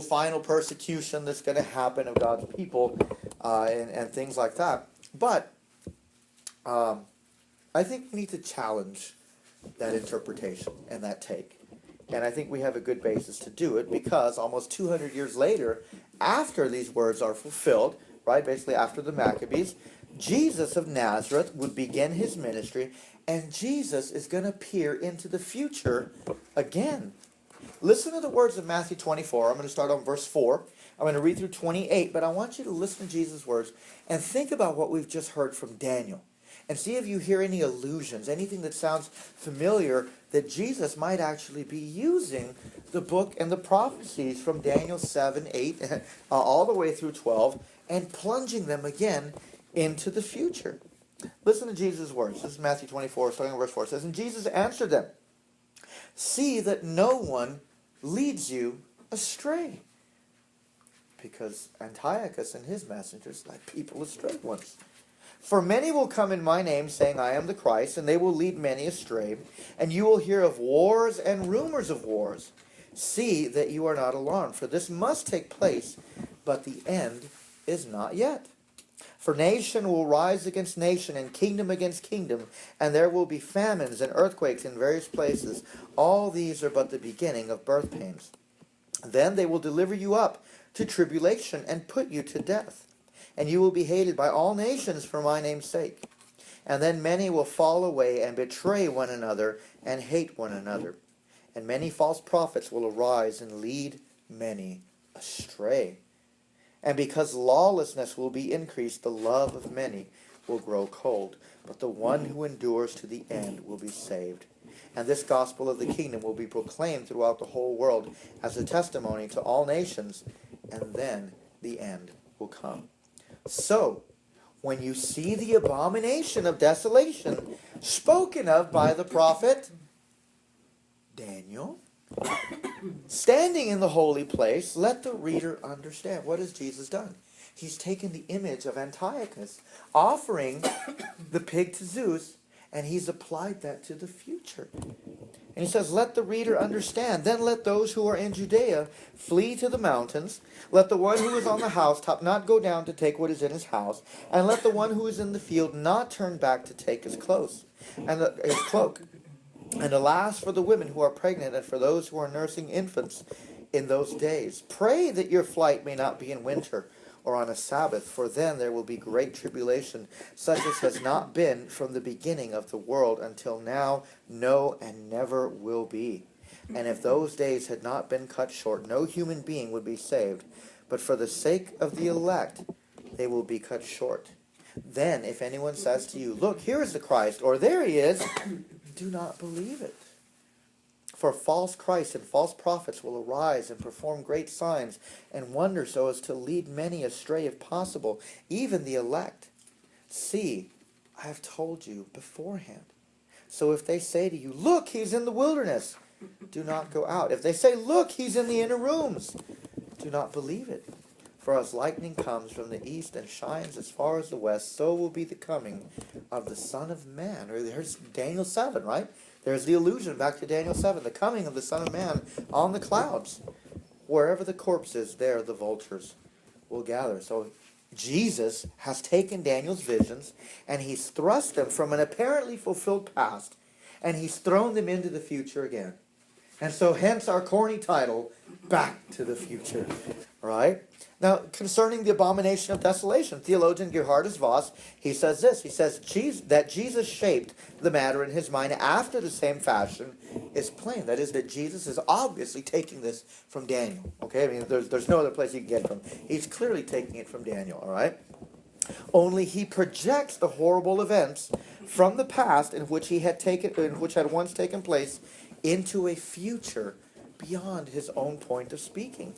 final persecution that's going to happen of God's people, and things like that. But I think we need to challenge that interpretation and that take. And I think we have a good basis to do it, because almost 200 years later, after these words are fulfilled, right, basically after the Maccabees, Jesus of Nazareth would begin his ministry, and Jesus is going to peer into the future again. Listen to the words of Matthew 24. I'm going to start on verse 4. I'm going to read through 28, but I want you to listen to Jesus' words and think about what we've just heard from Daniel. And see if you hear any allusions, anything that sounds familiar, that Jesus might actually be using the book and the prophecies from Daniel 7, 8, all the way through 12, and plunging them again into the future. Listen to Jesus' words. This is Matthew 24, starting in verse 4. It says, "And Jesus answered them, 'See that no one leads you astray.'" Because Antiochus and his messengers led people astray once. "For many will come in my name, saying, 'I am the Christ,' and they will lead many astray. And you will hear of wars and rumors of wars. See that you are not alarmed, for this must take place, but the end is not yet. For nation will rise against nation, and kingdom against kingdom, and there will be famines and earthquakes in various places. All these are but the beginning of birth pains. Then they will deliver you up to tribulation and put you to death. And you will be hated by all nations for my name's sake. And then many will fall away and betray one another and hate one another. And many false prophets will arise and lead many astray. And because lawlessness will be increased, the love of many will grow cold. But the one who endures to the end will be saved. And this gospel of the kingdom will be proclaimed throughout the whole world as a testimony to all nations. And then the end will come. So, when you see the abomination of desolation spoken of by the prophet Daniel, standing in the holy place, let the reader understand. What has Jesus done? He's taken the image of Antiochus, offering the pig to Zeus, And he's applied that to the future. And he says, let the reader understand. Then let those who are in Judea flee to the mountains. Let the one who is on the housetop not go down to take what is in his house. And let the one who is in the field not turn back to take his clothes and his cloak. And alas for the women who are pregnant and for those who are nursing infants in those days. Pray that your flight may not be in winter or on a Sabbath, for then there will be great tribulation, such as has not been from the beginning of the world until now, no, and never will be. And if those days had not been cut short, no human being would be saved. But for the sake of the elect, they will be cut short. Then, if anyone says to you, look, here is the Christ, or there he is, do not believe it. For false Christs and false prophets will arise and perform great signs and wonders so as to lead many astray if possible, even the elect. See, I have told you beforehand. So if they say to you, look, he's in the wilderness, do not go out. If they say, look, he's in the inner rooms, do not believe it. For as lightning comes from the east and shines as far as the west, so will be the coming of the Son of Man. Or there's Daniel 7, right? There's the allusion back to Daniel 7, the coming of the Son of Man on the clouds. Wherever the corpse is, there the vultures will gather. So Jesus has taken Daniel's visions and he's thrust them from an apparently fulfilled past and he's thrown them into the future again. And so hence our corny title, Back to the Future. Right? Now, concerning the abomination of desolation, theologian Gerhardus Voss, he says this. He says that Jesus shaped the matter in his mind after the same fashion is plain. That is, that Jesus is obviously taking this from Daniel. Okay? I mean, there's no other place you can get it from. He's clearly taking it from Daniel. All right? Only he projects the horrible events from the past in which had once taken place into a future beyond his own point of speaking.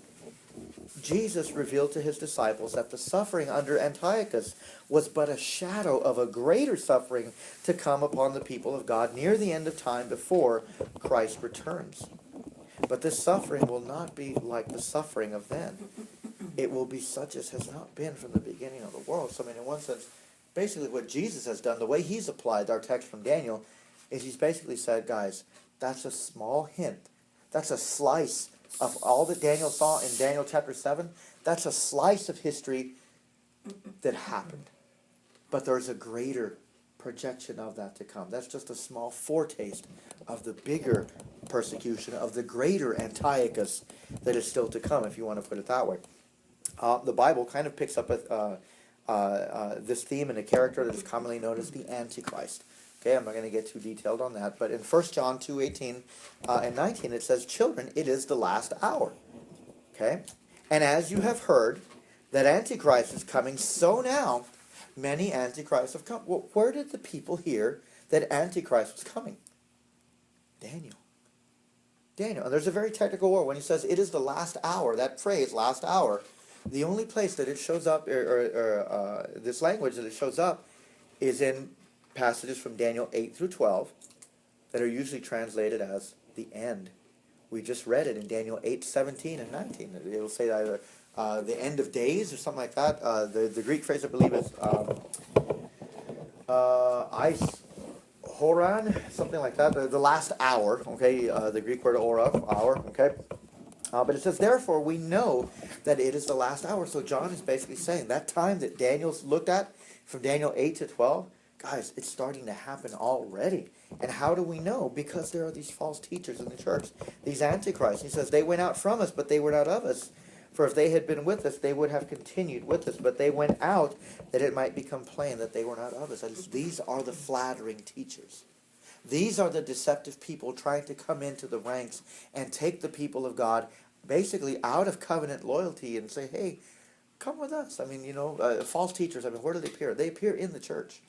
Jesus revealed to his disciples that the suffering under Antiochus was but a shadow of a greater suffering to come upon the people of God near the end of time before Christ returns. But this suffering will not be like the suffering of then. It will be such as has not been from the beginning of the world. So, I mean, in one sense, basically what Jesus has done, the way he's applied our text from Daniel, is he's basically said, guys, that's a small hint. That's a slice of all that Daniel saw in Daniel chapter 7. That's a slice of history that happened. But there's a greater projection of that to come. That's just a small foretaste of the bigger persecution, of the greater Antiochus that is still to come, if you want to put it that way. The Bible kind of picks up this theme in a character that is commonly known as the Antichrist. Okay, I'm not going to get too detailed on that, but in 1 John 2:18 and 19 it says, children, it is the last hour. Okay? And as you have heard that Antichrist is coming, so now many Antichrists have come. Well, where did the people hear that Antichrist was coming? Daniel. And there's a very technical word. When he says it is the last hour, that phrase, last hour, the only place that it shows up, or this language that it shows up, is in passages from Daniel 8 through 12 that are usually translated as the end. We just read it in Daniel 8:17 and 19. It'll say either the end of days or something like that. The Greek phrase, I believe, is eis horan, something like that. The last hour, okay? The Greek word hour, okay? But it says, therefore, we know that it is the last hour. So John is basically saying that time that Daniel's looked at from Daniel 8 to 12, guys, it's starting to happen already. And how do we know? Because there are these false teachers in the church, these antichrists. He says, they went out from us, but they were not of us. For if they had been with us, they would have continued with us. But they went out that it might become plain that they were not of us. That is, these are the flattering teachers. These are the deceptive people trying to come into the ranks and take the people of God basically out of covenant loyalty and say, hey, come with us. I mean, false teachers, I mean, where do they appear? They appear in the church.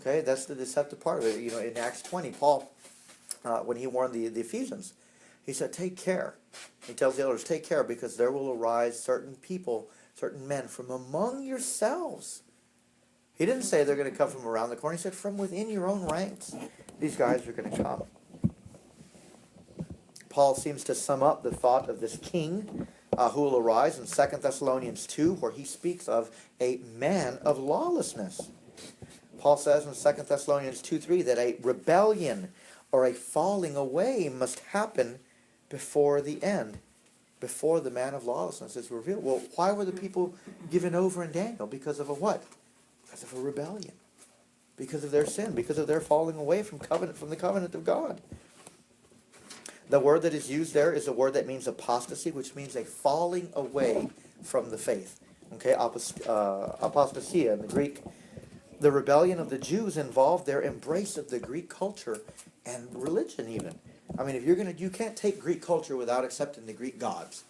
Okay, that's the deceptive part of it. In Acts 20, Paul, when he warned the Ephesians, he said, take care. He tells the elders, take care, because there will arise certain people, certain men from among yourselves. He didn't say they're going to come from around the corner. He said, from within your own ranks, these guys are going to come. Paul seems to sum up the thought of this king who will arise in 2 Thessalonians 2, where he speaks of a man of lawlessness. Paul says in 2 Thessalonians 2:3 that a rebellion or a falling away must happen before the end, before the man of lawlessness is revealed. Well, why were the people given over in Daniel? Because of a what? Because of a rebellion. Because of their sin, because of their falling away from the covenant of God. The word that is used there is a word that means apostasy, which means a falling away from the faith. Okay, apostasia in the Greek. The rebellion of the Jews involved their embrace of the Greek culture and religion even. I mean, if you can't take Greek culture without accepting the Greek gods.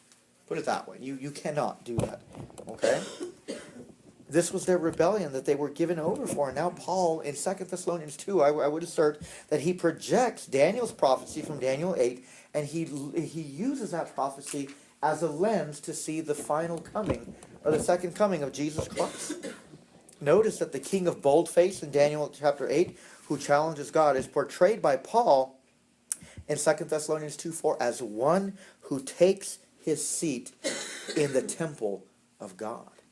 Put it that way. You cannot do that. Okay? This was their rebellion that they were given over for. And now Paul, in 2 Thessalonians 2, I would assert that he projects Daniel's prophecy from Daniel 8, and he uses that prophecy as a lens to see the final coming, or the second coming of Jesus Christ. Notice that the king of boldface in Daniel chapter 8, who challenges God, is portrayed by Paul in 2 Thessalonians 2:4 as one who takes his seat in the temple of God.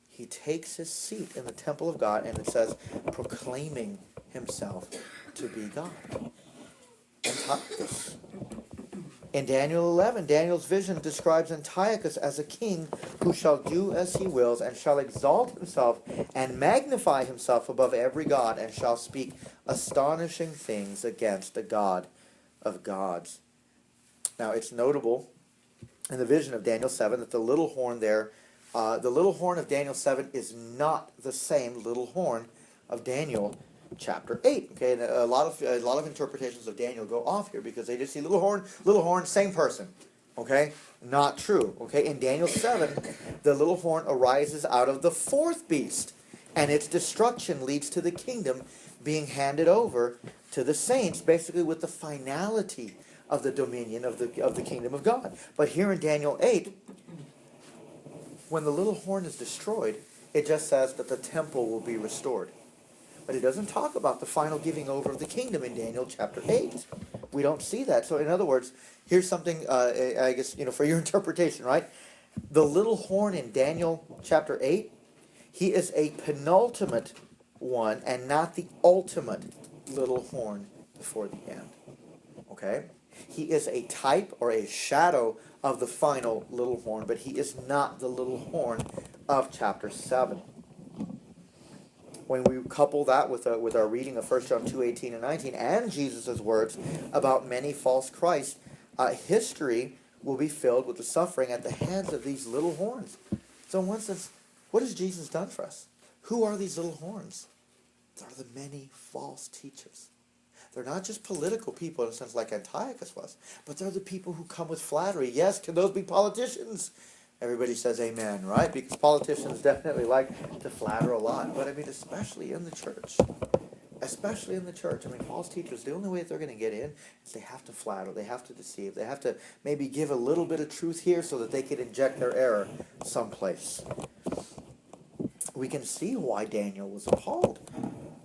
He takes his seat in the temple of God, and it says, proclaiming himself to be God. Antiochus. In Daniel 11, Daniel's vision describes Antiochus as a king who shall do as he wills, and shall exalt himself and magnify himself above every god, and shall speak astonishing things against the God of gods. Now, it's notable in the vision of Daniel 7 that the little horn there, the little horn of Daniel 7 is not the same little horn of Daniel chapter 8. Okay, and a lot of interpretations of Daniel go off here because they just see little horn, same person. Okay, not true. Okay, in Daniel 7, the little horn arises out of the fourth beast, and its destruction leads to the kingdom being handed over to the saints, basically with the finality of the dominion of the kingdom of God. But here in Daniel 8, when the little horn is destroyed, it just says that the temple will be restored. But it doesn't talk about the final giving over of the kingdom in Daniel chapter 8. We don't see that. So in other words, here's something, I guess, for your interpretation, right? The little horn in Daniel chapter 8, he is a penultimate one and not the ultimate little horn before the end. Okay? He is a type or a shadow of the final little horn, but he is not the little horn of chapter 7. When we couple that with our reading of 1 John 2:18 and 19 and Jesus' words about many false Christs, history will be filled with the suffering at the hands of these little horns. So in one sense, what has Jesus done for us? Who are these little horns? They're the many false teachers. They're not just political people in a sense like Antiochus was, but they're the people who come with flattery. Yes, can those be politicians? Everybody says amen, right? Because politicians definitely like to flatter a lot. But I mean, especially in the church. Especially in the church. I mean, false teachers, the only way that they're going to get in is they have to flatter, they have to deceive, they have to maybe give a little bit of truth here so that they can inject their error someplace. We can see why Daniel was appalled.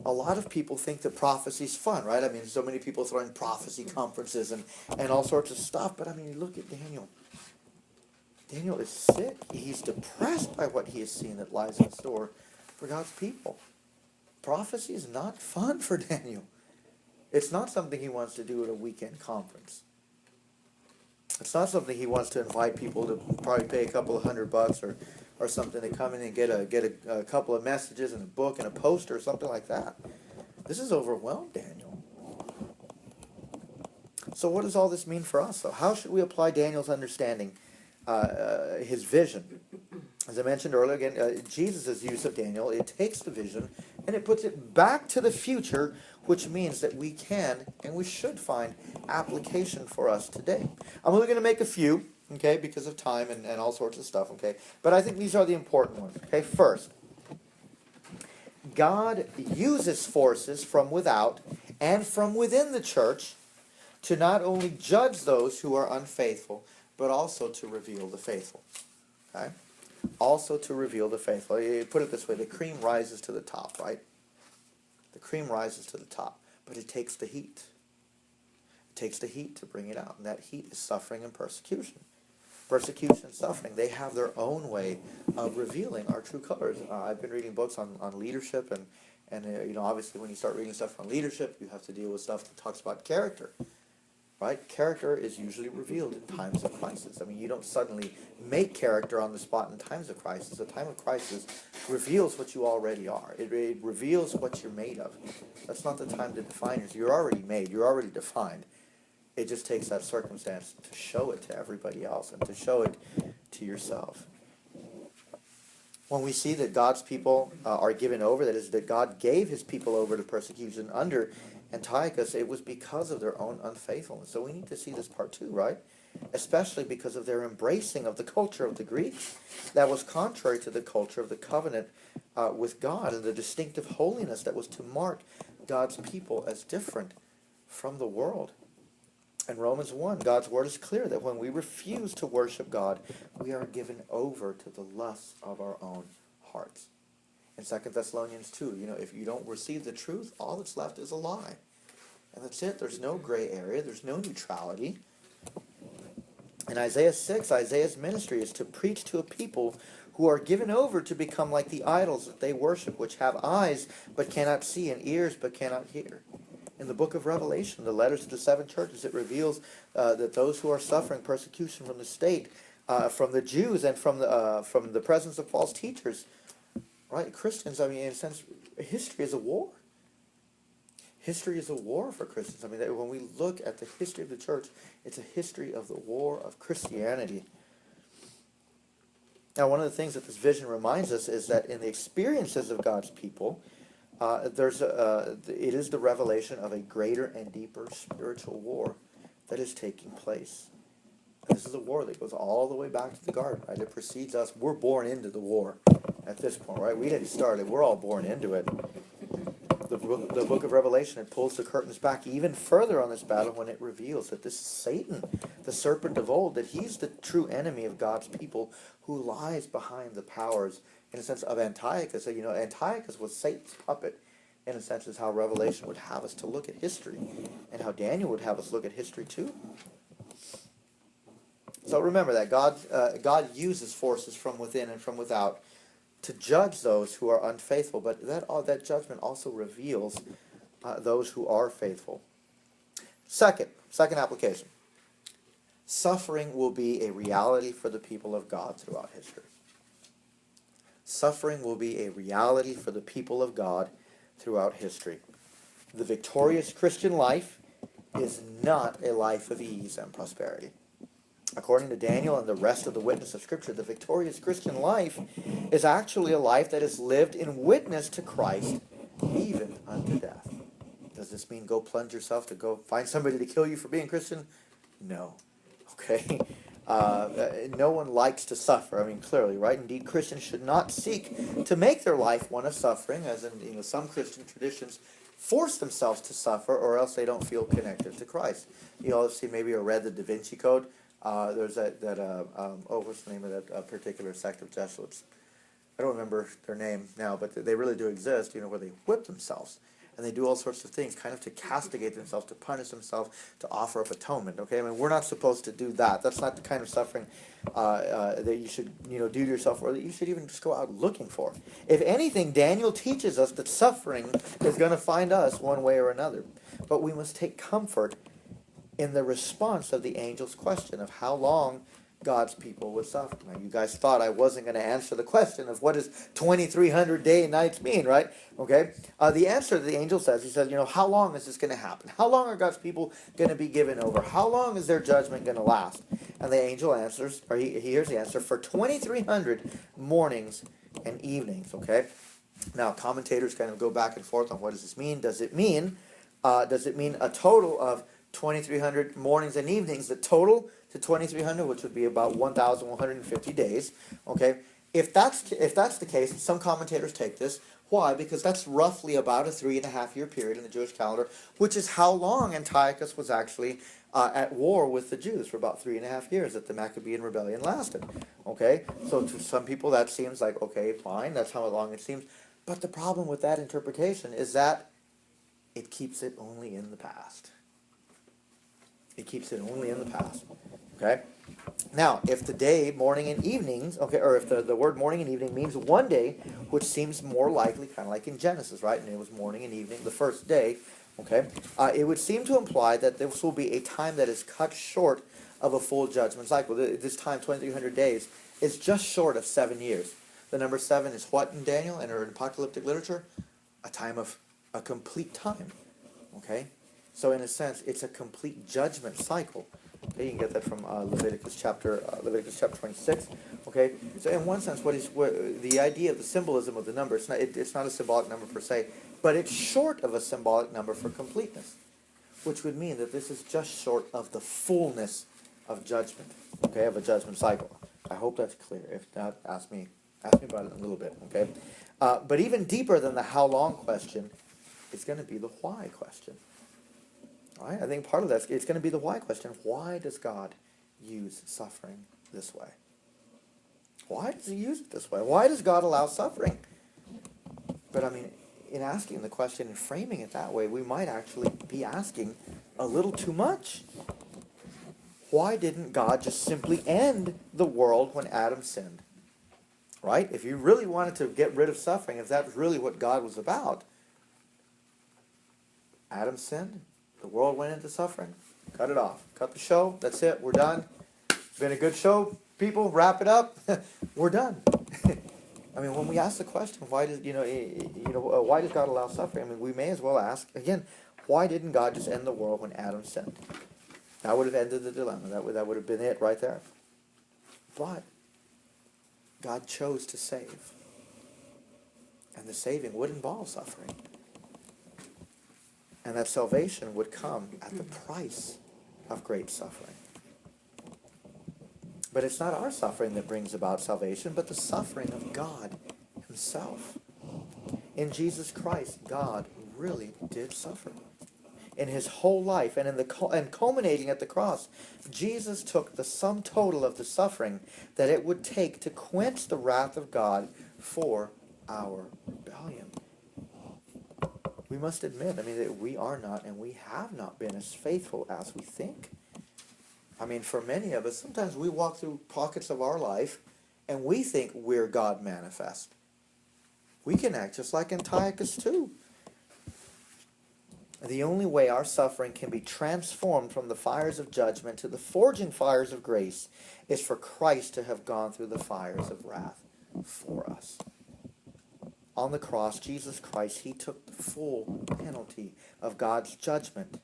A lot of people think that prophecy's fun, right? I mean, so many people throwing prophecy conferences and all sorts of stuff. But I mean, look at Daniel. Daniel is sick. He's depressed by what he has seen that lies in store for God's people. Prophecy is not fun for Daniel. It's not something he wants to do at a weekend conference. It's not something he wants to invite people to probably pay a couple of $100 or something to come in and get a couple of messages and a book and a poster or something like that. This has overwhelmed Daniel. So what does all this mean for us, though? How should we apply Daniel's understanding, his vision? As I mentioned earlier, again, Jesus' use of Daniel, it takes the vision and it puts it back to the future, which means that we can and we should find application for us today. I'm only going to make a few, okay, because of time and all sorts of stuff, okay? But I think these are the important ones, okay? First, God uses forces from without and from within the church to not only judge those who are unfaithful, but also to reveal the faithful, okay? Also to reveal the faithful. You put it this way, the cream rises to the top, right? The cream rises to the top, but it takes the heat. It takes the heat to bring it out, and that heat is suffering and persecution. Persecution and suffering, they have their own way of revealing our true colors. I've been reading books on leadership And obviously when you start reading stuff on leadership, you have to deal with stuff that talks about character. Right? Character is usually revealed in times of crisis. I mean, you don't suddenly make character on the spot in times of crisis. A time of crisis reveals what you already are. It reveals what you're made of. That's not the time to define yourself. You're already made. You're already defined. It just takes that circumstance to show it to everybody else and to show it to yourself. When we see that God's people are given over, that is, that God gave his people over to persecution under Antiochus, it was because of their own unfaithfulness. So we need to see this part too, right? Especially because of their embracing of the culture of the Greeks that was contrary to the culture of the covenant with God and the distinctive holiness that was to mark God's people as different from the world. In Romans 1, God's word is clear that when we refuse to worship God, we are given over to the lusts of our own hearts. In 2 Thessalonians 2, if you don't receive the truth, all that's left is a lie. And that's it. There's no gray area. There's no neutrality. In Isaiah 6, Isaiah's ministry is to preach to a people who are given over to become like the idols that they worship, which have eyes but cannot see and ears but cannot hear. In the book of Revelation, the letters to the 7 churches, it reveals that those who are suffering persecution from the state, from the Jews, and from the presence of false teachers, right? Christians, in a sense, history is a war. History is a war for Christians. When we look at the history of the church, it's a history of the war of Christianity. Now, one of the things that this vision reminds us is that in the experiences of God's people, it is the revelation of a greater and deeper spiritual war that is taking place. And this is a war that goes all the way back to the garden, right? It precedes us. We're born into the war at this point, right? We didn't start it. We're all born into it. The book of Revelation, it pulls the curtains back even further on this battle when it reveals that this is Satan, the serpent of old, that he's the true enemy of God's people who lies behind the powers, in a sense, of Antiochus. So, Antiochus was Satan's puppet, in a sense, is how Revelation would have us to look at history, and how Daniel would have us look at history too. So remember that God uses forces from within and from without to judge those who are unfaithful, but that judgment also reveals those who are faithful. Second application. Suffering will be a reality for the people of God throughout history. Suffering will be a reality for the people of God throughout history. The victorious Christian life is not a life of ease and prosperity. According to Daniel and the rest of the witness of Scripture, the victorious Christian life is actually a life that is lived in witness to Christ, even unto death. Does this mean go plunge yourself to go find somebody to kill you for being Christian? No. Okay? No one likes to suffer. Clearly, right? Indeed, Christians should not seek to make their life one of suffering, as in some Christian traditions force themselves to suffer, or else they don't feel connected to Christ. You all have seen maybe or read the Da Vinci Code. There's what's the name of that particular sect of Jesuits? I don't remember their name now, but they really do exist, where they whip themselves. And they do all sorts of things, kind of to castigate themselves, to punish themselves, to offer up atonement, okay? We're not supposed to do that. That's not the kind of suffering that you should, do to yourself, or that you should even just go out looking for. If anything, Daniel teaches us that suffering is going to find us one way or another. But we must take comfort in the response of the angel's question of how long God's people would suffer. Now, you guys thought I wasn't going to answer the question of what does 2,300 day and nights mean, right? Okay. The answer that the angel says, he says, how long is this going to happen? How long are God's people going to be given over? How long is their judgment going to last? And the angel answers, or he hears the answer, for 2,300 mornings and evenings, okay? Now, commentators kind of go back and forth on what does this mean? Does it mean a total of 2,300 mornings and evenings, the total to 2,300, which would be about 1,150 days. Okay, if that's the case, some commentators take this. Why? Because that's roughly about a 3.5-year period in the Jewish calendar, which is how long Antiochus was actually at war with the Jews, for about 3.5 years that the Maccabean rebellion lasted. Okay, so to some people that seems like, okay, fine, that's how long it seems. But the problem with that interpretation is that it keeps it only in the past. It keeps it only in the past. Okay? Now, if the day, morning, and evenings, okay, or if the word morning and evening means one day, which seems more likely, kind of like in Genesis, right? And it was morning and evening, the first day, okay? It would seem to imply that this will be a time that is cut short of a full judgment cycle. This time, 2,300 days, is just short of 7 years. The number 7 is what in Daniel and in apocalyptic literature? A time of a complete time, okay? So in a sense, it's a complete judgment cycle. Okay, you can get that from Leviticus chapter 26. Okay, so in one sense, what the idea of the symbolism of the number? It's not a symbolic number per se, but it's short of a symbolic number for completeness, which would mean that this is just short of the fullness of judgment. Okay, of a judgment cycle. I hope that's clear. If not, ask me about it in a little bit. Okay, but even deeper than the how long question, it's going to be the why question. All right, I think part of that, it's going to be the why question. Why does God use suffering this way? Why does he use it this way? Why does God allow suffering? But I mean, in asking the question and framing it that way, we might actually be asking a little too much. Why didn't God just simply end the world when Adam sinned? Right? If you really wanted to get rid of suffering, if that was really what God was about, Adam sinned. The world went into suffering. Cut it off. Cut the show. That's it. We're done. It's been a good show, people. Wrap it up. We're done. I mean, when we ask the question, why does why does God allow suffering? I mean, we may as well ask again, why didn't God just end the world when Adam sinned? That would have ended the dilemma. That would have been it right there. But God chose to save, and the saving would involve suffering. And that salvation would come at the price of great suffering. But it's not our suffering that brings about salvation, but the suffering of God himself. In Jesus Christ, God really did suffer. In his whole life and culminating at the cross, Jesus took the sum total of the suffering that it would take to quench the wrath of God for our rebellion. We must admit, that we are not and we have not been as faithful as we think. For many of us, sometimes we walk through pockets of our life and we think we're God manifest. We can act just like Antiochus too. The only way our suffering can be transformed from the fires of judgment to the forging fires of grace is for Christ to have gone through the fires of wrath for us. On the cross, Jesus Christ, he took the full penalty of God's judgment.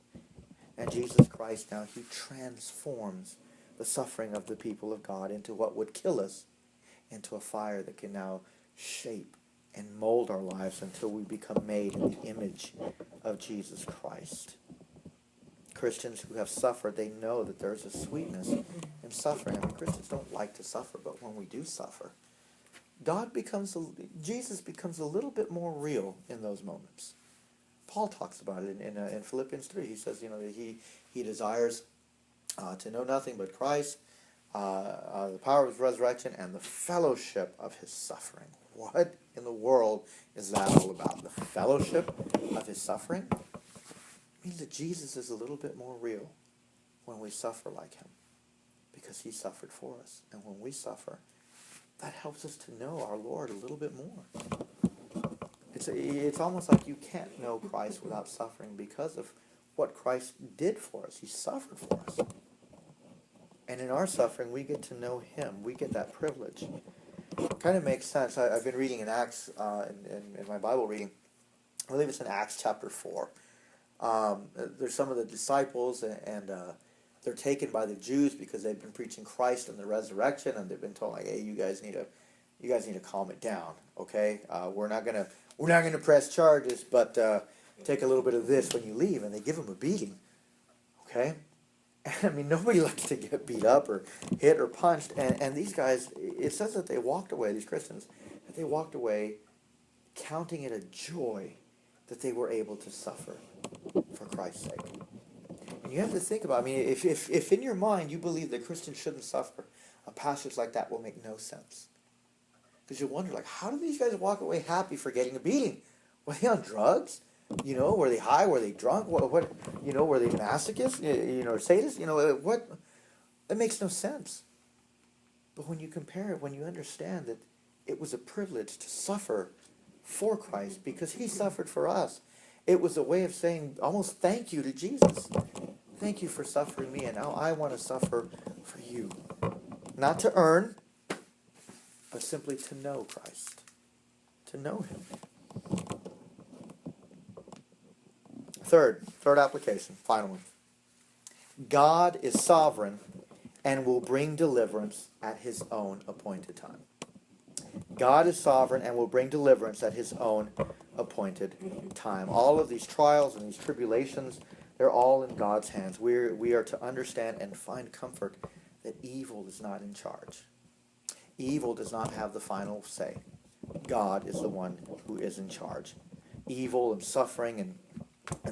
And Jesus Christ now, he transforms the suffering of the people of God into what would kill us, into a fire that can now shape and mold our lives until we become made in the image of Jesus Christ. Christians who have suffered, they know that there's a sweetness in suffering. Christians don't like to suffer, but when we do suffer, Jesus becomes a little bit more real in those moments. Paul talks about it in Philippians 3. He says, that he desires to know nothing but Christ, the power of his resurrection, and the fellowship of his suffering. What in the world is that all about? The fellowship of his suffering? It means that Jesus is a little bit more real when we suffer like him, because he suffered for us. And when we suffer, that helps us to know our Lord a little bit more. It's almost like you can't know Christ without suffering because of what Christ did for us. He suffered for us. And in our suffering, we get to know him. We get that privilege. It kind of makes sense. I've been reading in Acts, in my Bible reading. I believe it's in Acts chapter 4. There's some of the disciples, and they're taken by the Jews because they've been preaching Christ and the resurrection, and they've been told, like, hey, you guys need to calm it down, okay? We're not gonna press charges, but take a little bit of this when you leave, and they give them a beating, okay? And nobody likes to get beat up or hit or punched, and these guys, it says that they walked away, these Christians, that they walked away counting it a joy that they were able to suffer for Christ's sake. And you have to think about, if in your mind you believe that Christians shouldn't suffer, a passage like that will make no sense. Because you wonder, how do these guys walk away happy for getting a beating? Were they on drugs? Were they high? Were they drunk? What? Were they masochists? Or sadists? What? It makes no sense. But when you compare it, when you understand that it was a privilege to suffer for Christ because he suffered for us, it was a way of saying almost thank you to Jesus. Thank you for suffering me, and now I want to suffer for you. Not to earn, but simply to know Christ. To know him. Third application, final one. God is sovereign and will bring deliverance at his own appointed time. God is sovereign and will bring deliverance at his own appointed time. All of these trials and these tribulations, they're all in God's hands. We are to understand and find comfort that evil is not in charge. Evil does not have the final say. God is the one who is in charge. Evil and suffering and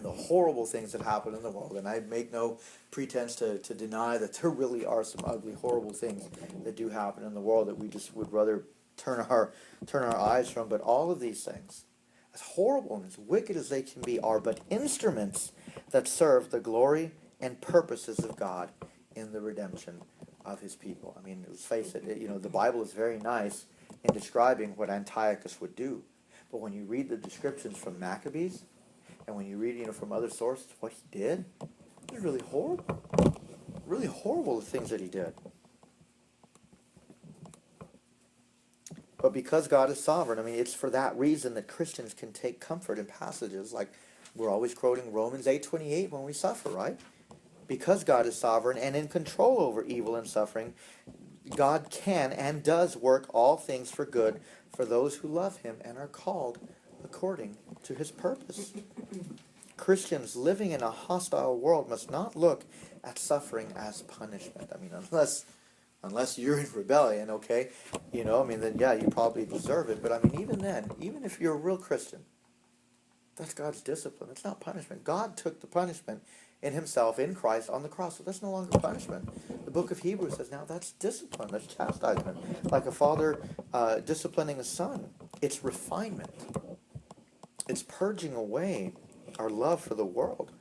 the horrible things that happen in the world. And I make no pretense to deny that there really are some ugly, horrible things that do happen in the world that we just would rather turn our eyes from. But all of these things, as horrible and as wicked as they can be, are but instruments that serve the glory and purposes of God in the redemption of his people. I mean, let's face it, the Bible is very nice in describing what Antiochus would do. But when you read the descriptions from Maccabees, and when you read, from other sources, what he did, it was really horrible. Really horrible, the things that he did. But because God is sovereign, it's for that reason that Christians can take comfort in passages like we're always quoting Romans 8:28 when we suffer, right? Because God is sovereign and in control over evil and suffering, God can and does work all things for good for those who love him and are called according to his purpose. Christians living in a hostile world must not look at suffering as punishment. Unless you're in rebellion, okay, then yeah, you probably deserve it. But even then, even if you're a real Christian, that's God's discipline. It's not punishment. God took the punishment in himself, in Christ, on the cross. So that's no longer punishment. The book of Hebrews says now that's discipline, that's chastisement. Like a father disciplining a son. It's refinement. It's purging away our love for the world.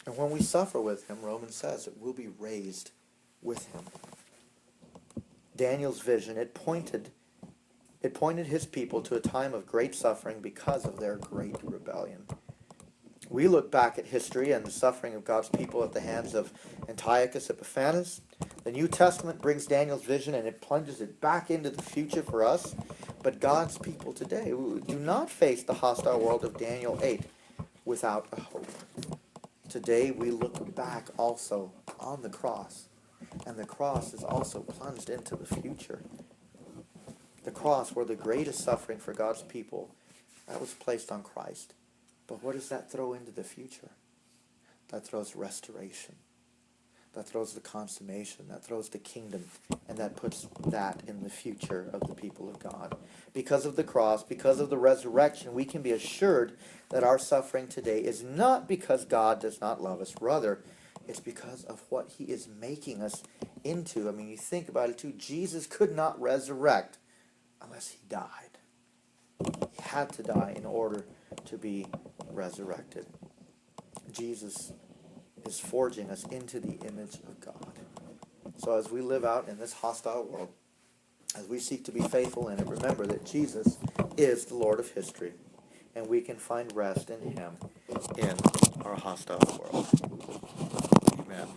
And when we suffer with him, Romans says, it will be raised with him. Daniel's vision, it pointed his people to a time of great suffering because of their great rebellion. We look back at history and the suffering of God's people at the hands of Antiochus Epiphanes. The New Testament brings Daniel's vision and it plunges it back into the future for us. But God's people today do not face the hostile world of Daniel 8 without a hope. Today we look back also on the cross. And the cross is also plunged into the future. The cross, where the greatest suffering for God's people, that was placed on Christ. But what does that throw into the future? That throws restoration. That throws the consummation. That throws the kingdom. And that puts that in the future of the people of God. Because of the cross, because of the resurrection, we can be assured that our suffering today is not because God does not love us. Rather, it's because of what he is making us into. You think about it too. Jesus could not resurrect unless he died. He had to die in order to be resurrected. Jesus is forging us into the image of God. So as we live out in this hostile world, as we seek to be faithful in it, remember that Jesus is the Lord of history, and we can find rest in him in our hostile world. Amen.